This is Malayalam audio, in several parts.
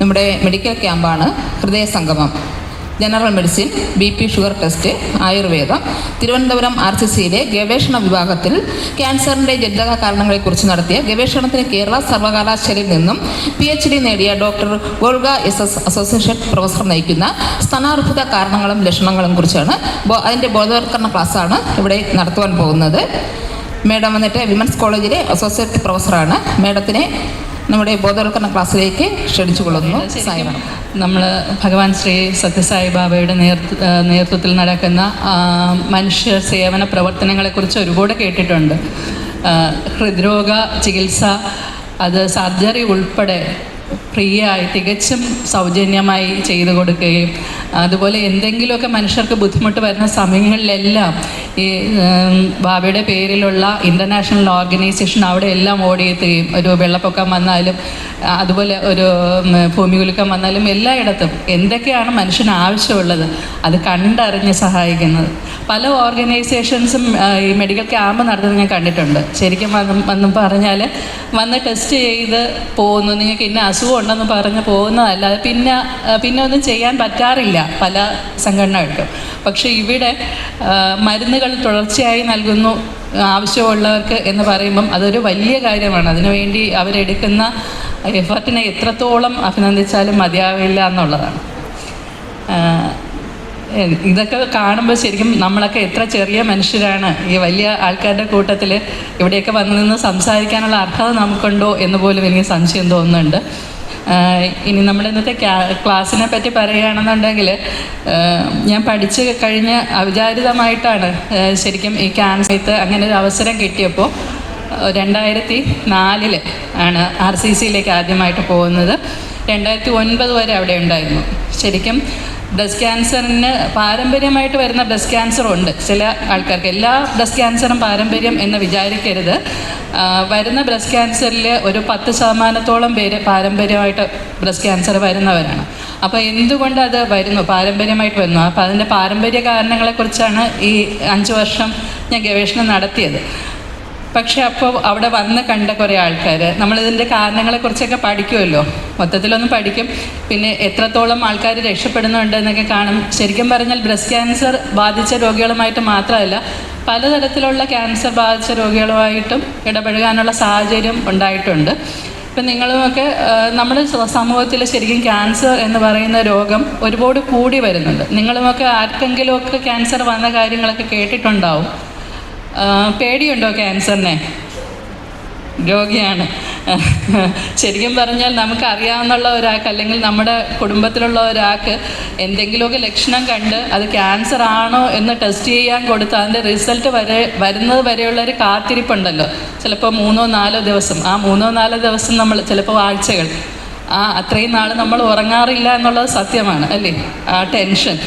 നമ്മുടെ മെഡിക്കൽ ക്യാമ്പാണ് ഹൃദയ സംഗമം. General medicine, BP sugar test, ആയുർവേദം. തിരുവനന്തപുരം RCCയിലെ ഗവേഷണ വിഭാഗത്തിൽ ക്യാൻസറിൻ്റെ ജനിതക കാരണങ്ങളെക്കുറിച്ച് നടത്തിയ ഗവേഷണത്തിന് കേരള സർവകലാശാലയിൽ നിന്നും PhD നേടിയ ഡോക്ടർ ഗോൾഗ SS അസോസിയേറ്റ് പ്രൊഫസർ നയിക്കുന്ന സ്ഥാനാർബുദ കാരണങ്ങളും ലക്ഷണങ്ങളും കുറിച്ചാണ് അതിൻ്റെ ബോധവൽക്കരണ ക്ലാസ്സാണ് ഇവിടെ നടത്തുവാൻ പോകുന്നത്. മേഡം വന്നിട്ട് വിമൻസ് കോളേജിലെ അസോസിയേറ്റ് പ്രൊഫസറാണ്. മേഡത്തിനെ നമ്മുടെ ബോധവൽക്കരണ ക്ലാസ്സിലേക്ക് ക്ഷണിച്ചുകൊള്ളുന്നു. നമ്മൾ ഭഗവാൻ ശ്രീ സത്യസായി ബാബയുടെ നേതൃത്വത്തിൽ നടക്കുന്ന മനുഷ്യ സേവന പ്രവർത്തനങ്ങളെക്കുറിച്ച് ഒരുപാട് കേട്ടിട്ടുണ്ട്. ഹൃദ്രോഗ ചികിത്സ, അത് സർജറി ഉൾപ്പെടെ ഫ്രീ ആയി തികച്ചും സൗജന്യമായി ചെയ്തു കൊടുക്കുകയും അതുപോലെ എന്തെങ്കിലുമൊക്കെ മനുഷ്യർക്ക് ബുദ്ധിമുട്ട് വരുന്ന സമയങ്ങളിലെല്ലാം ഈ ബാബയുടെ പേരിലുള്ള ഇൻ്റർനാഷണൽ ഓർഗനൈസേഷൻ അവിടെ എല്ലാം ഓടിയെത്തുകയും ഒരു വെള്ളപ്പൊക്കം വന്നാലും അതുപോലെ ഒരു ഭൂമികുലുക്കം വന്നാലും എല്ലായിടത്തും എന്തൊക്കെയാണ് മനുഷ്യന് ആവശ്യമുള്ളത് അത് കണ്ടറിഞ്ഞ് സഹായിക്കുന്നത്. പല ഓർഗനൈസേഷൻസും ഈ മെഡിക്കൽ ക്യാമ്പ് നടത്തുന്നത് ഞാൻ കണ്ടിട്ടുണ്ട്. ശരിക്കും വന്ന് പറഞ്ഞാൽ വന്ന് ടെസ്റ്റ് ചെയ്ത് പോകുന്നു, നിങ്ങൾക്ക് ഇന്ന അസുഖം ഉണ്ടെന്ന് പറഞ്ഞ് പോകുന്നതല്ലാതെ പിന്നെ ഒന്നും ചെയ്യാൻ പറ്റാറില്ല പല സംഘടനകൾക്കും. പക്ഷേ ഇവിടെ മരുന്നുകൾ തുടർച്ചയായി നൽകുന്നു ആവശ്യമുള്ളവർക്ക് എന്ന് പറയുമ്പം അതൊരു വലിയ കാര്യമാണ്. അതിനുവേണ്ടി അവരെടുക്കുന്ന എഫർട്ടിനെ എത്രത്തോളം അഭിനന്ദിച്ചാലും മതിയാവില്ല എന്നുള്ളതാണ്. ഇതൊക്കെ കാണുമ്പോൾ ശരിക്കും നമ്മളൊക്കെ എത്ര ചെറിയ മനുഷ്യരാണ്, ഈ വലിയ ആൾക്കാരുടെ കൂട്ടത്തിൽ ഇവിടെയൊക്കെ വന്നു നിന്ന് സംസാരിക്കാനുള്ള അർഹത നമുക്കുണ്ടോ എന്ന് പോലും എനിക്ക് സംശയം തോന്നുന്നുണ്ട്. ഇനി നമ്മുടെ ഇന്നത്തെ ക്ലാസ്സിനെ പറ്റി പറയുകയാണെന്നുണ്ടെങ്കിൽ, ഞാൻ പഠിച്ച് കഴിഞ്ഞ് അവിചാരിതമായിട്ടാണ് ശരിക്കും ഈ ക്യാൻസർ അങ്ങനെ ഒരു അവസരം കിട്ടിയപ്പോൾ 2004 ആണ് RCCയിലേക്ക് ആദ്യമായിട്ട് പോകുന്നത്. 2009 വരെ അവിടെ ഉണ്ടായിരുന്നു. ശരിക്കും ബ്രസ്റ്റ് ക്യാൻസറിന് പാരമ്പര്യമായിട്ട് വരുന്ന ബ്രസ്റ്റ് ക്യാൻസർ ഉണ്ട് ചില ആൾക്കാർക്ക്. എല്ലാ ബ്രസ്റ്റ് ക്യാൻസറും പാരമ്പര്യം എന്ന് വിചാരിക്കരുത്. വരുന്ന ബ്രസ്റ്റ് ക്യാൻസറിൽ ഒരു 10% പേര് പാരമ്പര്യമായിട്ട് ബ്രസ്റ്റ് ക്യാൻസർ വരുന്നവരാണ്. അപ്പോൾ എന്തുകൊണ്ട് അത് വരുന്നു, പാരമ്പര്യമായിട്ട് വരുന്നു? അപ്പോൾ അതിൻ്റെ പാരമ്പര്യ കാരണങ്ങളെക്കുറിച്ചാണ് ഈ 5 വർഷം ഞാൻ ഗവേഷണം നടത്തിയത്. പക്ഷെ അപ്പോൾ അവിടെ വന്ന് കണ്ട കുറേ ആൾക്കാർ നമ്മളിതിൻ്റെ കാരണങ്ങളെക്കുറിച്ചൊക്കെ പഠിക്കുമല്ലോ, മൊത്തത്തിലൊന്നും പഠിക്കും. പിന്നെ എത്രത്തോളം ആൾക്കാർ രക്ഷപ്പെടുന്നുണ്ട് എന്നൊക്കെ കാണും. ശരിക്കും പറഞ്ഞാൽ ബ്രസ്റ്റ് ക്യാൻസർ ബാധിച്ച രോഗികളുമായിട്ട് മാത്രമല്ല, പലതരത്തിലുള്ള ക്യാൻസർ ബാധിച്ച രോഗികളുമായിട്ടും ഇടപഴകാനുള്ള സാഹചര്യം ഉണ്ടായിട്ടുണ്ട്. ഇപ്പം നിങ്ങളുമൊക്കെ നമ്മുടെ സമൂഹത്തിൽ ശരിക്കും ക്യാൻസർ എന്ന് പറയുന്ന രോഗം ഒരുപാട് കൂടി വരുന്നുണ്ട്. നിങ്ങളുമൊക്കെ ആർക്കെങ്കിലുമൊക്കെ ക്യാൻസർ വന്ന കാര്യങ്ങളൊക്കെ കേട്ടിട്ടുണ്ടാവും. പേടിയുണ്ടോ ക്യാൻസറിനെ? രോഗിയാണ്. ശരിക്കും പറഞ്ഞാൽ നമുക്കറിയാവുന്നുള്ള ഒരാൾക്ക് അല്ലെങ്കിൽ നമ്മുടെ കുടുംബത്തിലുള്ള ഒരാൾക്ക് എന്തെങ്കിലുമൊക്കെ ലക്ഷണം കണ്ട് അത് ക്യാൻസർ ആണോ എന്ന് ടെസ്റ്റ് ചെയ്യാൻ കൊടുത്ത് അതിൻ്റെ റിസൾട്ട് വരുന്നത് വരെയുള്ളൊരു കാത്തിരിപ്പുണ്ടല്ലോ. ചിലപ്പോൾ 3-4 ദിവസം. ആ 3-4 ദിവസം നമ്മൾ ചിലപ്പോൾ ആഴ്ചകൾ, അത്രയും നാൾ നമ്മൾ ഉറങ്ങാറില്ല എന്നുള്ളത് സത്യമാണ് അല്ലേ? ആ ടെൻഷൻ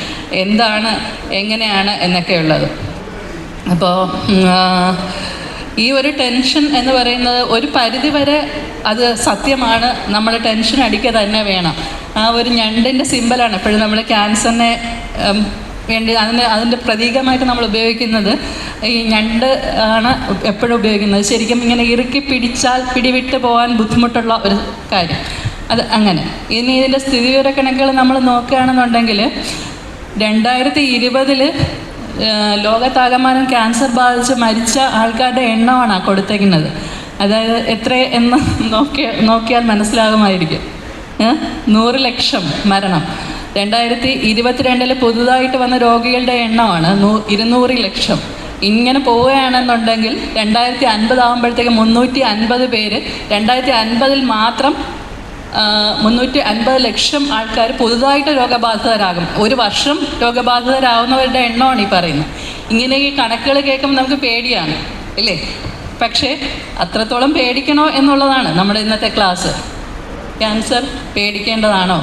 എന്താണ്, എങ്ങനെയാണ് എന്നൊക്കെയുള്ളത്. അപ്പോൾ ഈ ഒരു ടെൻഷൻ എന്ന് പറയുന്നത് ഒരു പരിധിവരെ അത് സത്യമാണ്. നമ്മൾ ടെൻഷൻ അടിക്കുക തന്നെ വേണം. ആ ഒരു ഞണ്ടിൻ്റെ സിമ്പലാണ് എപ്പോഴും നമ്മൾ ക്യാൻസറിനെ വേണ്ടി അതിൻ്റെ പ്രതീകമായിട്ട് നമ്മൾ ഉപയോഗിക്കുന്നത്. ഈ ഞണ്ട് ആണ് എപ്പോഴും ഉപയോഗിക്കുന്നത്. ശരിക്കും ഇങ്ങനെ ഇറുക്കി പിടിച്ചാൽ പിടിവിട്ട് പോകാൻ ബുദ്ധിമുട്ടുള്ള ഒരു കാര്യം അത് അങ്ങനെ. ഇനി ഇതിൻ്റെ സ്ഥിതിവിവരക്കണക്കുകൾ നമ്മൾ നോക്കുകയാണെന്നുണ്ടെങ്കിൽ 2020 ലോകത്താകമാനം ക്യാൻസർ ബാധിച്ച് മരിച്ച ആൾക്കാരുടെ എണ്ണമാണ് കൊടുത്തേക്കുന്നത്. അതായത് എത്ര എന്ന് നോക്കിയാൽ മനസ്സിലാകുമായിരിക്കും. 100 ലക്ഷം മരണം. 2022 പുതുതായിട്ട് വന്ന രോഗികളുടെ എണ്ണമാണ് 200 ലക്ഷം. ഇങ്ങനെ പോവുകയാണെന്നുണ്ടെങ്കിൽ 2050 ആകുമ്പോഴത്തേക്ക് 350 പേര്, 2050 മാത്രം 350 ലക്ഷം ആൾക്കാർ പുതുതായിട്ട് രോഗബാധിതരാകും. ഒരു വർഷം രോഗബാധിതരാകുന്നവരുടെ എണ്ണമാണ് ഈ പറയുന്നത്. ഇങ്ങനെ ഈ കണക്കുകൾ കേൾക്കുമ്പോൾ നമുക്ക് പേടിയാണ് ഇല്ലേ? പക്ഷേ അത്രത്തോളം പേടിക്കണോ എന്നുള്ളതാണ് നമ്മുടെ ഇന്നത്തെ ക്ലാസ്. ക്യാൻസർ പേടിക്കേണ്ടതാണോ?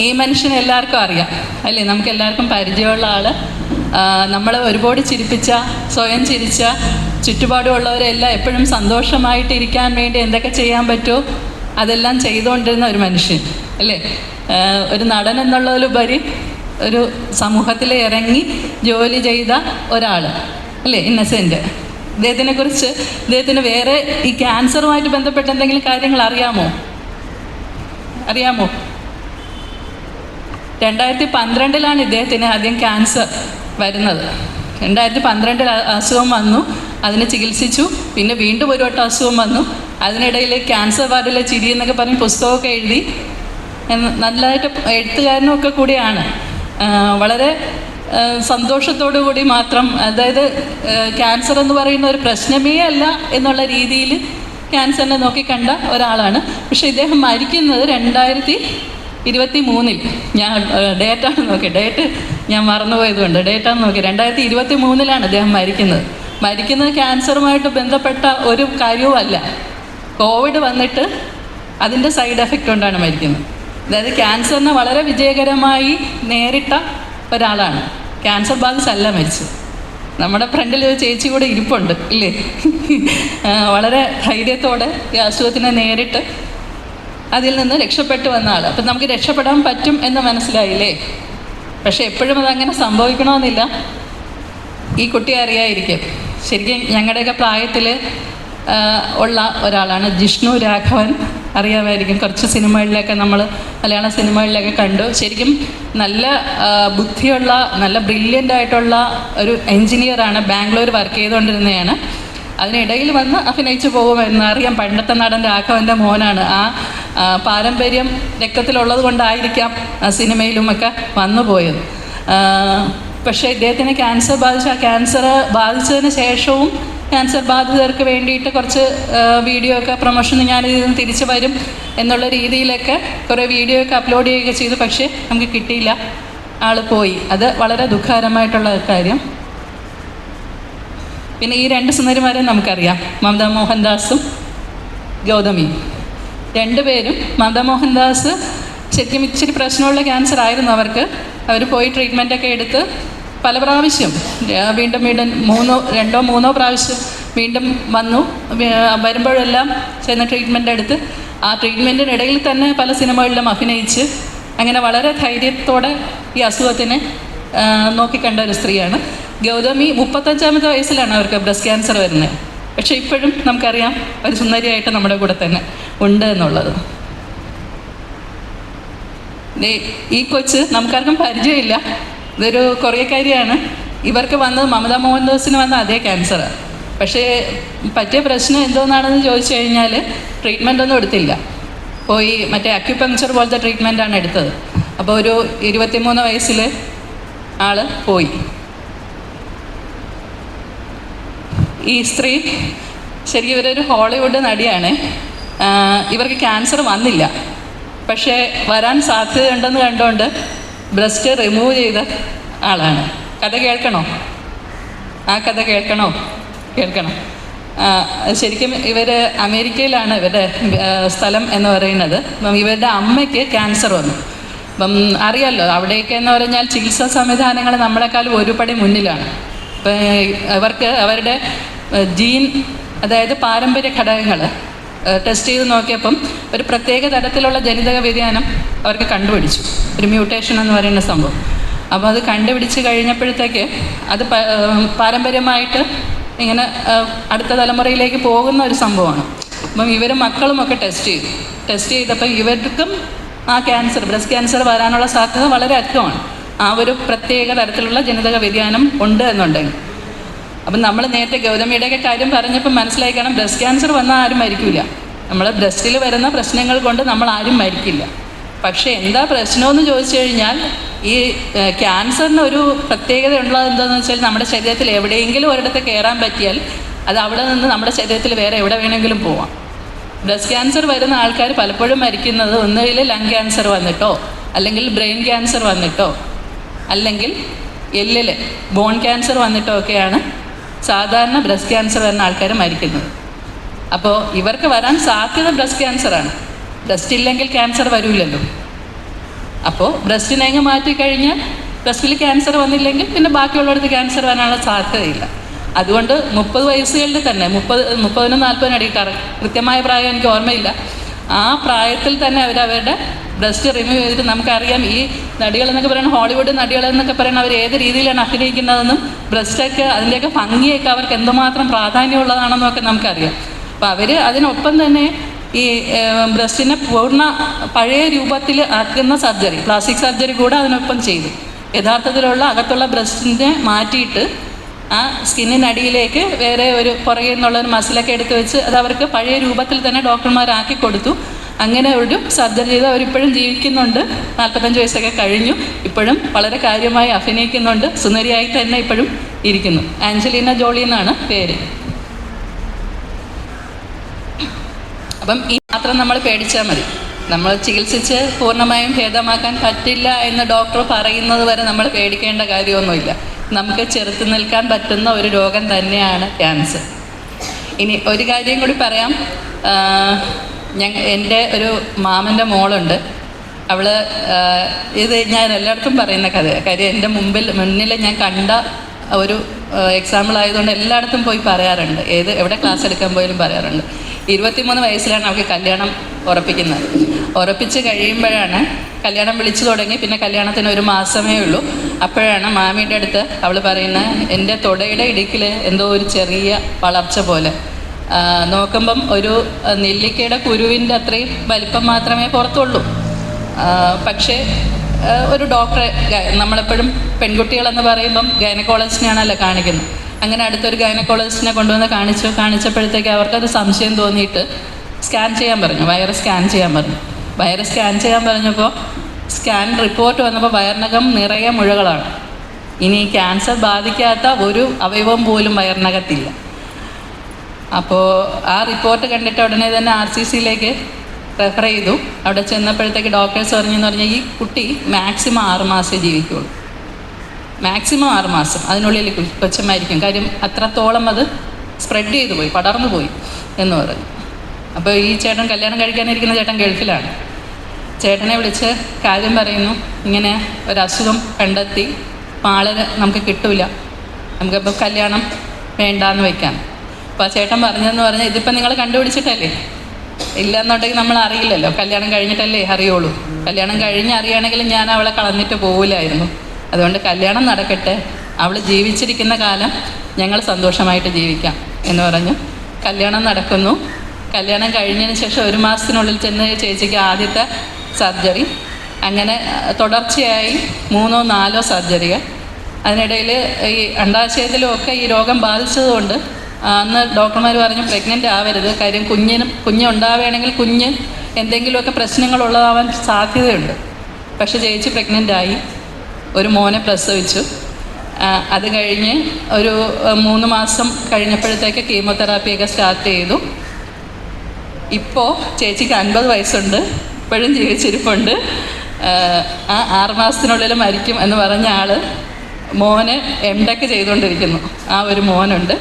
ഈ മനുഷ്യനെ എല്ലാവർക്കും അറിയാം അല്ലേ? നമുക്ക് എല്ലാവർക്കും പരിചയമുള്ള ആൾ. നമ്മൾ ഒരുപാട് ചിരിപ്പിച്ച, സ്വയം ചിരിച്ച, ചുറ്റുപാടുമുള്ളവരെല്ലാം എപ്പോഴും സന്തോഷമായിട്ടിരിക്കാൻ വേണ്ടി എന്തൊക്കെ ചെയ്യാൻ പറ്റുമോ അതെല്ലാം ചെയ്തുകൊണ്ടിരുന്ന ഒരു മനുഷ്യൻ അല്ലേ? ഒരു നടൻ എന്നുള്ളതിലുപരി ഒരു സമൂഹത്തിൽ ഇറങ്ങി ജോലി ചെയ്ത ഒരാൾ അല്ലേ? ഇന്നസെൻ്റ്. ഇദ്ദേഹത്തിന് വേറെ ഈ ക്യാൻസറുമായിട്ട് ബന്ധപ്പെട്ട എന്തെങ്കിലും കാര്യങ്ങൾ അറിയാമോ? അറിയാമോ? 2012 ഇദ്ദേഹത്തിന് ആദ്യം ക്യാൻസർ വരുന്നത്. 2012 അസുഖം വന്നു, അതിനെ ചികിത്സിച്ചു. പിന്നെ വീണ്ടും ഒരു വട്ടം അസുഖം വന്നു. അതിനിടയിൽ ക്യാൻസർ വാർഡിലെ ചിരി എന്നൊക്കെ പറഞ്ഞ് പുസ്തകമൊക്കെ എഴുതി. നല്ലതായിട്ട് എഴുത്തുകാരനും ഒക്കെ കൂടിയാണ്. വളരെ സന്തോഷത്തോടു കൂടി മാത്രം, അതായത് ക്യാൻസർ എന്ന് പറയുന്ന ഒരു പ്രശ്നമേ അല്ല എന്നുള്ള രീതിയിൽ ക്യാൻസറിനെ നോക്കിക്കണ്ട ഒരാളാണ്. പക്ഷേ ഇദ്ദേഹം മരിക്കുന്നത് 2023 ഞാൻ ഡേറ്റാണ് നോക്കി, ഡേറ്റ് ഞാൻ മറന്നുപോയതുകൊണ്ട് ഡേറ്റാണ് നോക്കി. 2023 അദ്ദേഹം മരിക്കുന്നത് ക്യാൻസറുമായിട്ട് ബന്ധപ്പെട്ട ഒരു കാര്യവുമല്ല. കോവിഡ് വന്നിട്ട് അതിൻ്റെ സൈഡ് എഫക്റ്റ് കൊണ്ടാണ് മരിക്കുന്നത്. അതായത് ക്യാൻസറിനെ വളരെ വിജയകരമായി നേരിട്ട ഒരാളാണ്. ക്യാൻസർ ബാധിച്ചല്ല മരിച്ചത്. നമ്മുടെ ഫ്രണ്ടിൽ ഒരു ചേച്ചി കൂടെ ഇരിപ്പുണ്ട് ഇല്ലേ? വളരെ ധൈര്യത്തോടെ ഈ അസുഖത്തിനെ നേരിട്ട് അതിൽ നിന്ന് രക്ഷപ്പെട്ടു വന്ന ആൾ. അപ്പം നമുക്ക് രക്ഷപ്പെടാൻ പറ്റും എന്ന് മനസ്സിലായില്ലേ? പക്ഷെ എപ്പോഴും അതങ്ങനെ സംഭവിക്കണമെന്നില്ല. ഈ കുട്ടി അറിയാതിരിക്കും. ശരിക്കും ഞങ്ങളുടെയൊക്കെ പ്രായത്തിൽ ഉള്ള ഒരാളാണ് ജിഷ്ണു രാഘവൻ. അറിയാമായിരിക്കും. കുറച്ച് സിനിമകളിലൊക്കെ നമ്മൾ മലയാള സിനിമകളിലൊക്കെ കണ്ടു. ശരിക്കും നല്ല ബുദ്ധിയുള്ള, നല്ല ബ്രില്യൻ്റ് ആയിട്ടുള്ള ഒരു എൻജിനീയറാണ്. ബാംഗ്ലൂർ വർക്ക് ചെയ്തുകൊണ്ടിരുന്നതാണ്. അതിനിടയിൽ വന്ന് അഭിനയിച്ചു പോകുമെന്ന് അറിയാം. പണ്ടത്തെ നടൻ രാഘവൻ്റെ മോനാണ്. ആ പാരമ്പര്യം രക്തത്തിലുള്ളത് കൊണ്ടായിരിക്കാം സിനിമയിലുമൊക്കെ വന്നു പോയത്. പക്ഷേ ഇദ്ദേഹത്തിന് ക്യാൻസർ ബാധിച്ചു. ആ ക്യാൻസർ ബാധിച്ചതിന് ശേഷവും ക്യാൻസർ ബാധിതർക്ക് വേണ്ടിയിട്ട് കുറച്ച് വീഡിയോ ഒക്കെ പ്രൊമോഷൻ ഞാനിതിൽ നിന്ന് തിരിച്ചു വരും എന്നുള്ള രീതിയിലൊക്കെ കുറേ വീഡിയോ ഒക്കെ അപ്ലോഡ് ചെയ്യുകയൊക്കെ ചെയ്തു. പക്ഷേ നമുക്ക് കിട്ടിയില്ല, ആൾ പോയി. അത് വളരെ ദുഃഖകരമായിട്ടുള്ള കാര്യം. പിന്നെ ഈ 2 സുന്ദരിമാരെ നമുക്കറിയാം, മമത മോഹൻദാസും ഗൗതമിയും. 2 പേരും, മമത മോഹൻദാസ് ശരിക്കും ഇച്ചിരി പ്രശ്നമുള്ള ക്യാൻസർ ആയിരുന്നു അവർക്ക്. അവർ പോയി ട്രീറ്റ്മെൻറ്റൊക്കെ എടുത്ത് പല പ്രാവശ്യം വീണ്ടും 2-3 പ്രാവശ്യം വീണ്ടും വന്നു. വരുമ്പോഴെല്ലാം ചെന്ന് ട്രീറ്റ്മെൻ്റ് എടുത്ത് ആ ട്രീറ്റ്മെൻറ്റിനിടയിൽ തന്നെ പല സിനിമകളിലും അഭിനയിച്ച് അങ്ങനെ വളരെ ധൈര്യത്തോടെ ഈ അസുഖത്തിനെ നോക്കിക്കണ്ട ഒരു സ്ത്രീയാണ്. ഗൗതമി 35-ാമത്തെ വയസ്സിലാണ് അവർക്ക് ബ്രസ്റ്റ് ക്യാൻസർ വരുന്നത്. പക്ഷേ ഇപ്പോഴും നമുക്കറിയാം ഒരു സുന്ദരിയായിട്ട് നമ്മുടെ കൂടെ തന്നെ ഉണ്ട് എന്നുള്ളത്. ഈ കൊച്ച് നമുക്കാർക്കും പരിചയമില്ല. ഇതൊരു കൊറിയക്കാരിയാണ്. ഇവർക്ക് വന്നത് മമത മോഹൻദാസിന് വന്ന അതേ ക്യാൻസറാണ്. പക്ഷേ പറ്റിയ പ്രശ്നം എന്തോന്നാണെന്ന് ചോദിച്ചു കഴിഞ്ഞാൽ ട്രീറ്റ്മെൻ്റ് ഒന്നും എടുത്തില്ല. പോയി മറ്റേ അക്യുപങ്ക്ചർ പോലത്തെ ട്രീറ്റ്മെൻറ്റാണ് എടുത്തത്. അപ്പോൾ ഒരു 23 വയസ്സിൽ ആൾ പോയി. ഈ സ്ത്രീ ശരിക്കും ഇവരൊരു ഹോളിവുഡ് നടിയാണ്. ഇവർക്ക് ക്യാൻസർ വന്നില്ല, പക്ഷേ വരാൻ സാധ്യതയുണ്ടെന്ന് കണ്ടുകൊണ്ട് ബ്രസ്റ്റ് റിമൂവ് ചെയ്ത ആളാണ്. കഥ കേൾക്കണോ? ആ കഥ കേൾക്കണം. ശരിക്കും ഇവർ അമേരിക്കയിലാണ് ഇവരുടെ സ്ഥലം എന്ന് പറയുന്നത്. അപ്പം ഇവരുടെ അമ്മയ്ക്ക് ക്യാൻസർ വന്നു. അപ്പം അറിയാമല്ലോ, അവിടെയൊക്കെ എന്ന് പറഞ്ഞാൽ ചികിത്സാ സംവിധാനങ്ങൾ നമ്മളെക്കാളും ഒരുപടി മുന്നിലാണ്. അപ്പം അവർക്ക് അവരുടെ ജീൻ, അതായത് പാരമ്പര്യ ഘടകങ്ങൾ ടെസ്റ്റ് ചെയ്ത് നോക്കിയപ്പം ഒരു പ്രത്യേക തരത്തിലുള്ള ജനിതക വ്യതിയാനം അവർക്ക് കണ്ടുപിടിച്ചു, ഒരു മ്യൂട്ടേഷൻ എന്ന് പറയുന്ന സംഭവം. അപ്പോൾ അത് കണ്ടുപിടിച്ച് കഴിഞ്ഞപ്പോഴത്തേക്ക് അത് പാരമ്പര്യമായിട്ട് ഇങ്ങനെ അടുത്ത തലമുറയിലേക്ക് പോകുന്ന ഒരു സംഭവമാണ്. അപ്പം ഇവരും മക്കളുമൊക്കെ ടെസ്റ്റ് ചെയ്തപ്പോൾ ഇവർക്കും ആ ക്യാൻസർ, ബ്രസ്റ്റ് ക്യാൻസർ വരാനുള്ള സാധ്യത വളരെ അധികമാണ്. ആ ഒരു പ്രത്യേക തരത്തിലുള്ള ജനിതക വ്യതിയാനം ഉണ്ട് എന്നുണ്ടെങ്കിൽ. അപ്പം നമ്മൾ നേരത്തെ ഗൗതമിയുടെയൊക്കെ കാര്യം പറഞ്ഞപ്പോൾ മനസ്സിലായി കാണാം, ബ്രസ്റ്റ് ക്യാൻസർ വന്നാൽ ആരും മരിക്കില്ല. നമ്മൾ ബ്രസ്റ്റിൽ വരുന്ന പ്രശ്നങ്ങൾ കൊണ്ട് നമ്മൾ ആരും മരിക്കില്ല. പക്ഷേ എന്താ പ്രശ്നമെന്ന് ചോദിച്ചു കഴിഞ്ഞാൽ, ഈ ക്യാൻസറിന് ഒരു പ്രത്യേകത ഉള്ളത് എന്താണെന്ന് വെച്ചാൽ, നമ്മുടെ ശരീരത്തിൽ എവിടെയെങ്കിലും ഒരിടത്ത് കയറാൻ പറ്റിയാൽ അത് അവിടെ നിന്ന് നമ്മുടെ ശരീരത്തിൽ വേറെ എവിടെ വേണമെങ്കിലും പോവാം. ബ്രസ്റ്റ് ക്യാൻസർ വരുന്ന ആൾക്കാർ പലപ്പോഴും മരിക്കുന്നത് ഒന്നുകിൽ ലങ് ക്യാൻസർ വന്നിട്ടോ, അല്ലെങ്കിൽ ബ്രെയിൻ ക്യാൻസർ വന്നിട്ടോ, അല്ലെങ്കിൽ എല്ലിൽ ബോൺ ക്യാൻസർ വന്നിട്ടോ ഒക്കെയാണ് സാധാരണ ബ്രസ്റ്റ് ക്യാൻസർ വരുന്ന ആൾക്കാർ മരിക്കുന്നത്. അപ്പോൾ ഇവർക്ക് വരാൻ സാധ്യത ബ്രസ്റ്റ് ക്യാൻസറാണ്. ബ്രസ്റ്റ് ഇല്ലെങ്കിൽ ക്യാൻസർ വരില്ലല്ലോ. അപ്പോൾ ബ്രസ്റ്റിനെ അങ്ങ് മാറ്റിക്കഴിഞ്ഞാൽ ബ്രസ്റ്റിൽ ക്യാൻസർ വന്നില്ലെങ്കിൽ പിന്നെ ബാക്കിയുള്ളിടത്ത് ക്യാൻസർ വരാനുള്ള സാധ്യതയില്ല. അതുകൊണ്ട് 30 വയസ്സുകളിൽ തന്നെ 30-40 അടി, കൃത്യമായ പ്രായം എനിക്ക് ഓർമ്മയില്ല, ആ പ്രായത്തിൽ തന്നെ അവരവരുടെ ബ്രസ്റ്റ് റിമൂവ് ചെയ്തിട്ട്, നമുക്കറിയാം ഈ നടികളെന്നൊക്കെ പറയുന്നത്, ഹോളിവുഡ് നടികളെന്നൊക്കെ പറയുന്നത് അവർ ഏത് രീതിയിലാണ് അഭിനയിക്കുന്നതെന്നും ബ്രസ്റ്റൊക്കെ അതിൻ്റെയൊക്കെ ഭംഗിയൊക്കെ അവർക്ക് എന്തുമാത്രം പ്രാധാന്യമുള്ളതാണെന്നൊക്കെ നമുക്കറിയാം. അപ്പോൾ അവർ അതിനൊപ്പം തന്നെ ഈ ബ്രസ്റ്റിനെ പൂർണ്ണ പഴയ രൂപത്തിൽ ആക്കുന്ന സർജറി, പ്ലാസ്റ്റിക് സർജറി കൂടെ അതിനൊപ്പം ചെയ്തു. യഥാർത്ഥത്തിലുള്ള അകത്തുള്ള ബ്രസ്റ്റിനെ മാറ്റിയിട്ട് ആ സ്കിന്നിനടിയിലേക്ക് വേറെ ഒരു പുറകെ നിന്നുള്ളൊരു മസിലൊക്കെ എടുത്ത് വെച്ച് അത് അവർക്ക് പഴയ രൂപത്തിൽ തന്നെ ഡോക്ടർമാരാക്കി കൊടുത്തു. അങ്ങനെ ഒരു സർജറി ചെയ്ത് അവരിപ്പോഴും ജീവിക്കുന്നുണ്ട്. 45 വയസ്സൊക്കെ കഴിഞ്ഞു. ഇപ്പോഴും വളരെ കാര്യമായി അഭിനയിക്കുന്നുണ്ട്. സുന്ദരിയായി തന്നെ ഇപ്പോഴും ഇരിക്കുന്നു. ആഞ്ചലീന ജോളി എന്നാണ് പേര്. അപ്പം ഈ മാത്രം നമ്മൾ പേടിച്ചാൽ മതി. നമ്മൾ ചികിത്സിച്ച് പൂർണ്ണമായും ഭേദമാക്കാൻ പറ്റില്ല എന്ന് ഡോക്ടർ പറയുന്നത് വരെ നമ്മൾ പേടിക്കേണ്ട കാര്യമൊന്നുമില്ല. നമുക്ക് ചെറുത്ത് നിൽക്കാൻ പറ്റുന്ന ഒരു രോഗം തന്നെയാണ് ക്യാൻസർ. ഇനി ഒരു കാര്യം കൂടി പറയാം. എൻ്റെ ഒരു മാമൻ്റെ മോളുണ്ട്. അവൾ ഇത് ഞാൻ എല്ലായിടത്തും പറയുന്ന കാര്യം എൻ്റെ മുന്നിൽ ഞാൻ കണ്ട ഒരു എക്സാമ്പിൾ ആയതുകൊണ്ട് എല്ലായിടത്തും പോയി പറയാറുണ്ട്. എവിടെ ക്ലാസ് എടുക്കാൻ പോയാലും പറയാറുണ്ട്. 23 വയസ്സിലാണ് അവൾക്ക് കല്യാണം ഉറപ്പിച്ച് കഴിയുമ്പോഴാണ് കല്യാണം വിളിച്ചു തുടങ്ങി. പിന്നെ കല്യാണത്തിന് 1 മാസമേ ഉള്ളൂ. അപ്പോഴാണ് മാമിയുടെ അടുത്ത് അവൾ പറയുന്നത്, എൻ്റെ തുടയുടെ ഇടുക്കിൽ എന്തോ ഒരു ചെറിയ വളർച്ച പോലെ, നോക്കുമ്പം ഒരു നെല്ലിക്കയുടെ കുരുവിൻ്റെ അത്രയും വലിപ്പം മാത്രമേ പുറത്തുള്ളൂ. പക്ഷേ ഒരു ഡോക്ടറെ, നമ്മളെപ്പോഴും പെൺകുട്ടികളെന്ന് പറയുമ്പം ഗൈനക്കോളജിസ്റ്റിനെയാണല്ലോ കാണിക്കുന്നത്. അങ്ങനെ അടുത്തൊരു ഗൈനക്കോളജിസ്റ്റിനെ കൊണ്ടുവന്ന് കാണിച്ചപ്പോഴത്തേക്ക് അവർക്കത് സംശയം തോന്നിയിട്ട് സ്കാൻ ചെയ്യാൻ പറഞ്ഞു. വയറ് സ്കാൻ ചെയ്യാൻ പറഞ്ഞപ്പോൾ സ്കാൻ റിപ്പോർട്ട് വന്നപ്പോൾ വയറിനകം നിറയെ മുഴകളാണ്. ഇനി ക്യാൻസർ ബാധിക്കാത്ത ഒരു അവയവം പോലും വയറിനകത്തില്ല. അപ്പോൾ ആ റിപ്പോർട്ട് കണ്ടിട്ട് ഉടനെ തന്നെ RCCയിലേക്ക് റെഫർ ചെയ്തു. അവിടെ ചെന്നപ്പോഴത്തേക്ക് ഡോക്ടേഴ്സ് പറഞ്ഞെന്ന് പറഞ്ഞാൽ ഈ കുട്ടി മാക്സിമം 6 മാസമേ ജീവിക്കുകയുള്ളൂ. മാക്സിമം 6 മാസം അതിനുള്ളിൽ കൊച്ചമായിരിക്കും. കാര്യം അത്രത്തോളം അത് സ്പ്രെഡ് ചെയ്തു പോയി, പടർന്നു പോയി എന്ന് പറഞ്ഞു. അപ്പോൾ ഈ ചേട്ടൻ കല്യാണം കഴിക്കാനിരിക്കുന്ന ചേട്ടൻ ഗൾഫിലാണ്. ചേട്ടനെ വിളിച്ച് കാര്യം പറയുന്നു, ഇങ്ങനെ ഒരസുഖം കണ്ടെത്തി, ആളെ നമുക്ക് കിട്ടൂല, നമുക്കിപ്പോൾ കല്യാണം വേണ്ടാന്ന് വയ്ക്കാം. അപ്പോൾ ആ ചേട്ടൻ പറഞ്ഞതെന്ന് പറഞ്ഞാൽ, ഇതിപ്പോൾ നിങ്ങൾ കണ്ടുപിടിച്ചിട്ടല്ലേ, ഇല്ലയെന്നുണ്ടെങ്കിൽ നമ്മൾ അറിയില്ലല്ലോ, കല്യാണം കഴിഞ്ഞിട്ടല്ലേ അറിയുള്ളൂ. കല്യാണം കഴിഞ്ഞ് അറിയുകയാണെങ്കിൽ ഞാൻ അവളെ കളഞ്ഞിട്ട് പോവില്ലായിരുന്നു. അതുകൊണ്ട് കല്യാണം നടക്കട്ടെ, അവൾ ജീവിച്ചിരിക്കുന്ന കാലം ഞങ്ങൾ സന്തോഷമായിട്ട് ജീവിക്കാം എന്ന് പറഞ്ഞു. കല്യാണം നടക്കുന്നു. കല്യാണം കഴിഞ്ഞതിന് ശേഷം 1 മാസത്തിനുള്ളിൽ ചെന്ന് ചേച്ചിക്ക് ആദ്യത്തെ സർജറി. അങ്ങനെ തുടർച്ചയായി 3ഓ 4ഓ സർജറികൾ. അതിനിടയിൽ ഈ അണ്ടാശയത്തിലും ഒക്കെ ഈ രോഗം ബാധിച്ചതുകൊണ്ട് അന്ന് ഡോക്ടർമാർ പറഞ്ഞു പ്രഗ്നൻ്റ് ആവരുത്, കാര്യം കുഞ്ഞുണ്ടാവുകയാണെങ്കിൽ കുഞ്ഞ് എന്തെങ്കിലുമൊക്കെ പ്രശ്നങ്ങളുള്ളതാവാൻ സാധ്യതയുണ്ട്. പക്ഷെ ചേച്ചി പ്രഗ്നൻ്റായി, ഒരു മോനെ പ്രസവിച്ചു. അത് കഴിഞ്ഞ് ഒരു 3 മാസം കഴിഞ്ഞപ്പോഴത്തേക്ക് കീമോതെറാപ്പിയൊക്കെ സ്റ്റാർട്ട് ചെയ്തു. ഇപ്പോൾ ചേച്ചിക്ക് 50 വയസ്സുണ്ട്, ഇപ്പോഴും ജീവിച്ചിരിപ്പുണ്ട്. ആ 6 മാസത്തിനുള്ളിൽ മരിക്കും എന്ന് പറഞ്ഞ ആൾ മോന് MTech ചെയ്തുകൊണ്ടിരിക്കുന്നു. ആ ഒരു മോനുണ്ട്.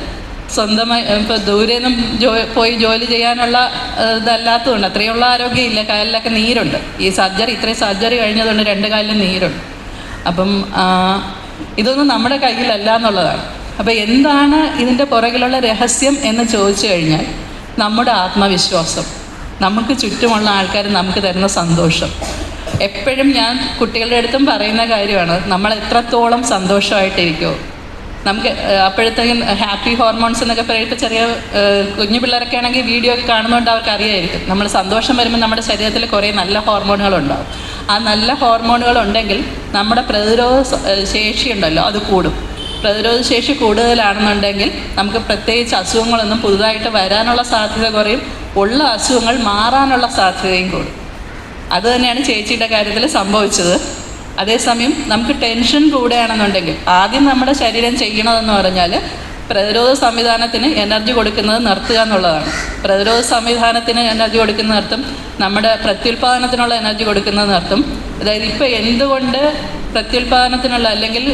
സ്വന്തമായി ഇപ്പോൾ ദൂരെ നിന്നും പോയി ജോലി ചെയ്യാനുള്ള ഇതല്ലാത്തതുകൊണ്ട്, അത്രയുള്ള ആരോഗ്യമില്ല, കാലിലൊക്കെ നീരുണ്ട്. ഇത്രയും സർജറി കഴിഞ്ഞതുകൊണ്ട് 2 കാലിലും നീരുണ്ട്. അപ്പം ഇതൊന്നും നമ്മുടെ കയ്യിലല്ല എന്നുള്ളതാണ്. അപ്പോൾ എന്താണ് ഇതിൻ്റെ പുറകിലുള്ള രഹസ്യം എന്ന് ചോദിച്ചു കഴിഞ്ഞാൽ, നമ്മുടെ ആത്മവിശ്വാസം, നമുക്ക് ചുറ്റുമുള്ള ആൾക്കാർ നമുക്ക് തരുന്ന സന്തോഷം. എപ്പോഴും ഞാൻ കുട്ടികളുടെ അടുത്തും പറയുന്ന കാര്യമാണ്, നമ്മൾ എത്രത്തോളം സന്തോഷമായിട്ടിരിക്കുമോ നമുക്ക് അപ്പോഴത്തേക്കും ഹാപ്പി ഹോർമോൺസ് എന്നൊക്കെ പറയുമ്പോൾ ചെറിയ കുഞ്ഞു പിള്ളേരൊക്കെ ആണെങ്കിൽ വീഡിയോ ഒക്കെ കാണുന്നതുകൊണ്ട് അവർക്ക് അറിയായിരിക്കും, നമ്മൾ സന്തോഷം വരുമ്പോൾ നമ്മുടെ ശരീരത്തിൽ കുറേ നല്ല ഹോർമോണുകളുണ്ടാവും. ആ നല്ല ഹോർമോണുകൾ ഉണ്ടെങ്കിൽ നമ്മുടെ പ്രതിരോധ ശേഷിയുണ്ടല്ലോ അത് കൂടും. പ്രതിരോധ ശേഷി കൂടുതലാണെന്നുണ്ടെങ്കിൽ നമുക്ക് പ്രത്യേകിച്ച് അസുഖങ്ങളൊന്നും പുതുതായിട്ട് വരാനുള്ള സാധ്യത കുറയും, ഉള്ള അസുഖങ്ങൾ മാറാനുള്ള സാധ്യതയും കൂടും. അതുതന്നെയാണ് ചേച്ചിയുടെ കാര്യത്തിൽ സംഭവിച്ചത്. അതേസമയം നമുക്ക് ടെൻഷൻ കൂടുകയാണെന്നുണ്ടെങ്കിൽ ആദ്യം നമ്മുടെ ശരീരം ചെയ്യണതെന്ന് പറഞ്ഞാൽ പ്രതിരോധ സംവിധാനത്തിന് എനർജി കൊടുക്കുന്നത് നിർത്തുക എന്നുള്ളതാണ്. പ്രതിരോധ സംവിധാനത്തിന് എനർജി കൊടുക്കുന്ന നിർത്തും, നമ്മുടെ പ്രത്യുൽപാദനത്തിനുള്ള എനർജി കൊടുക്കുന്നത് നിർത്തും. അതായത് ഇപ്പോൾ എന്തുകൊണ്ട് പ്രത്യുൽപാദനത്തിനുള്ള അല്ലെങ്കിൽ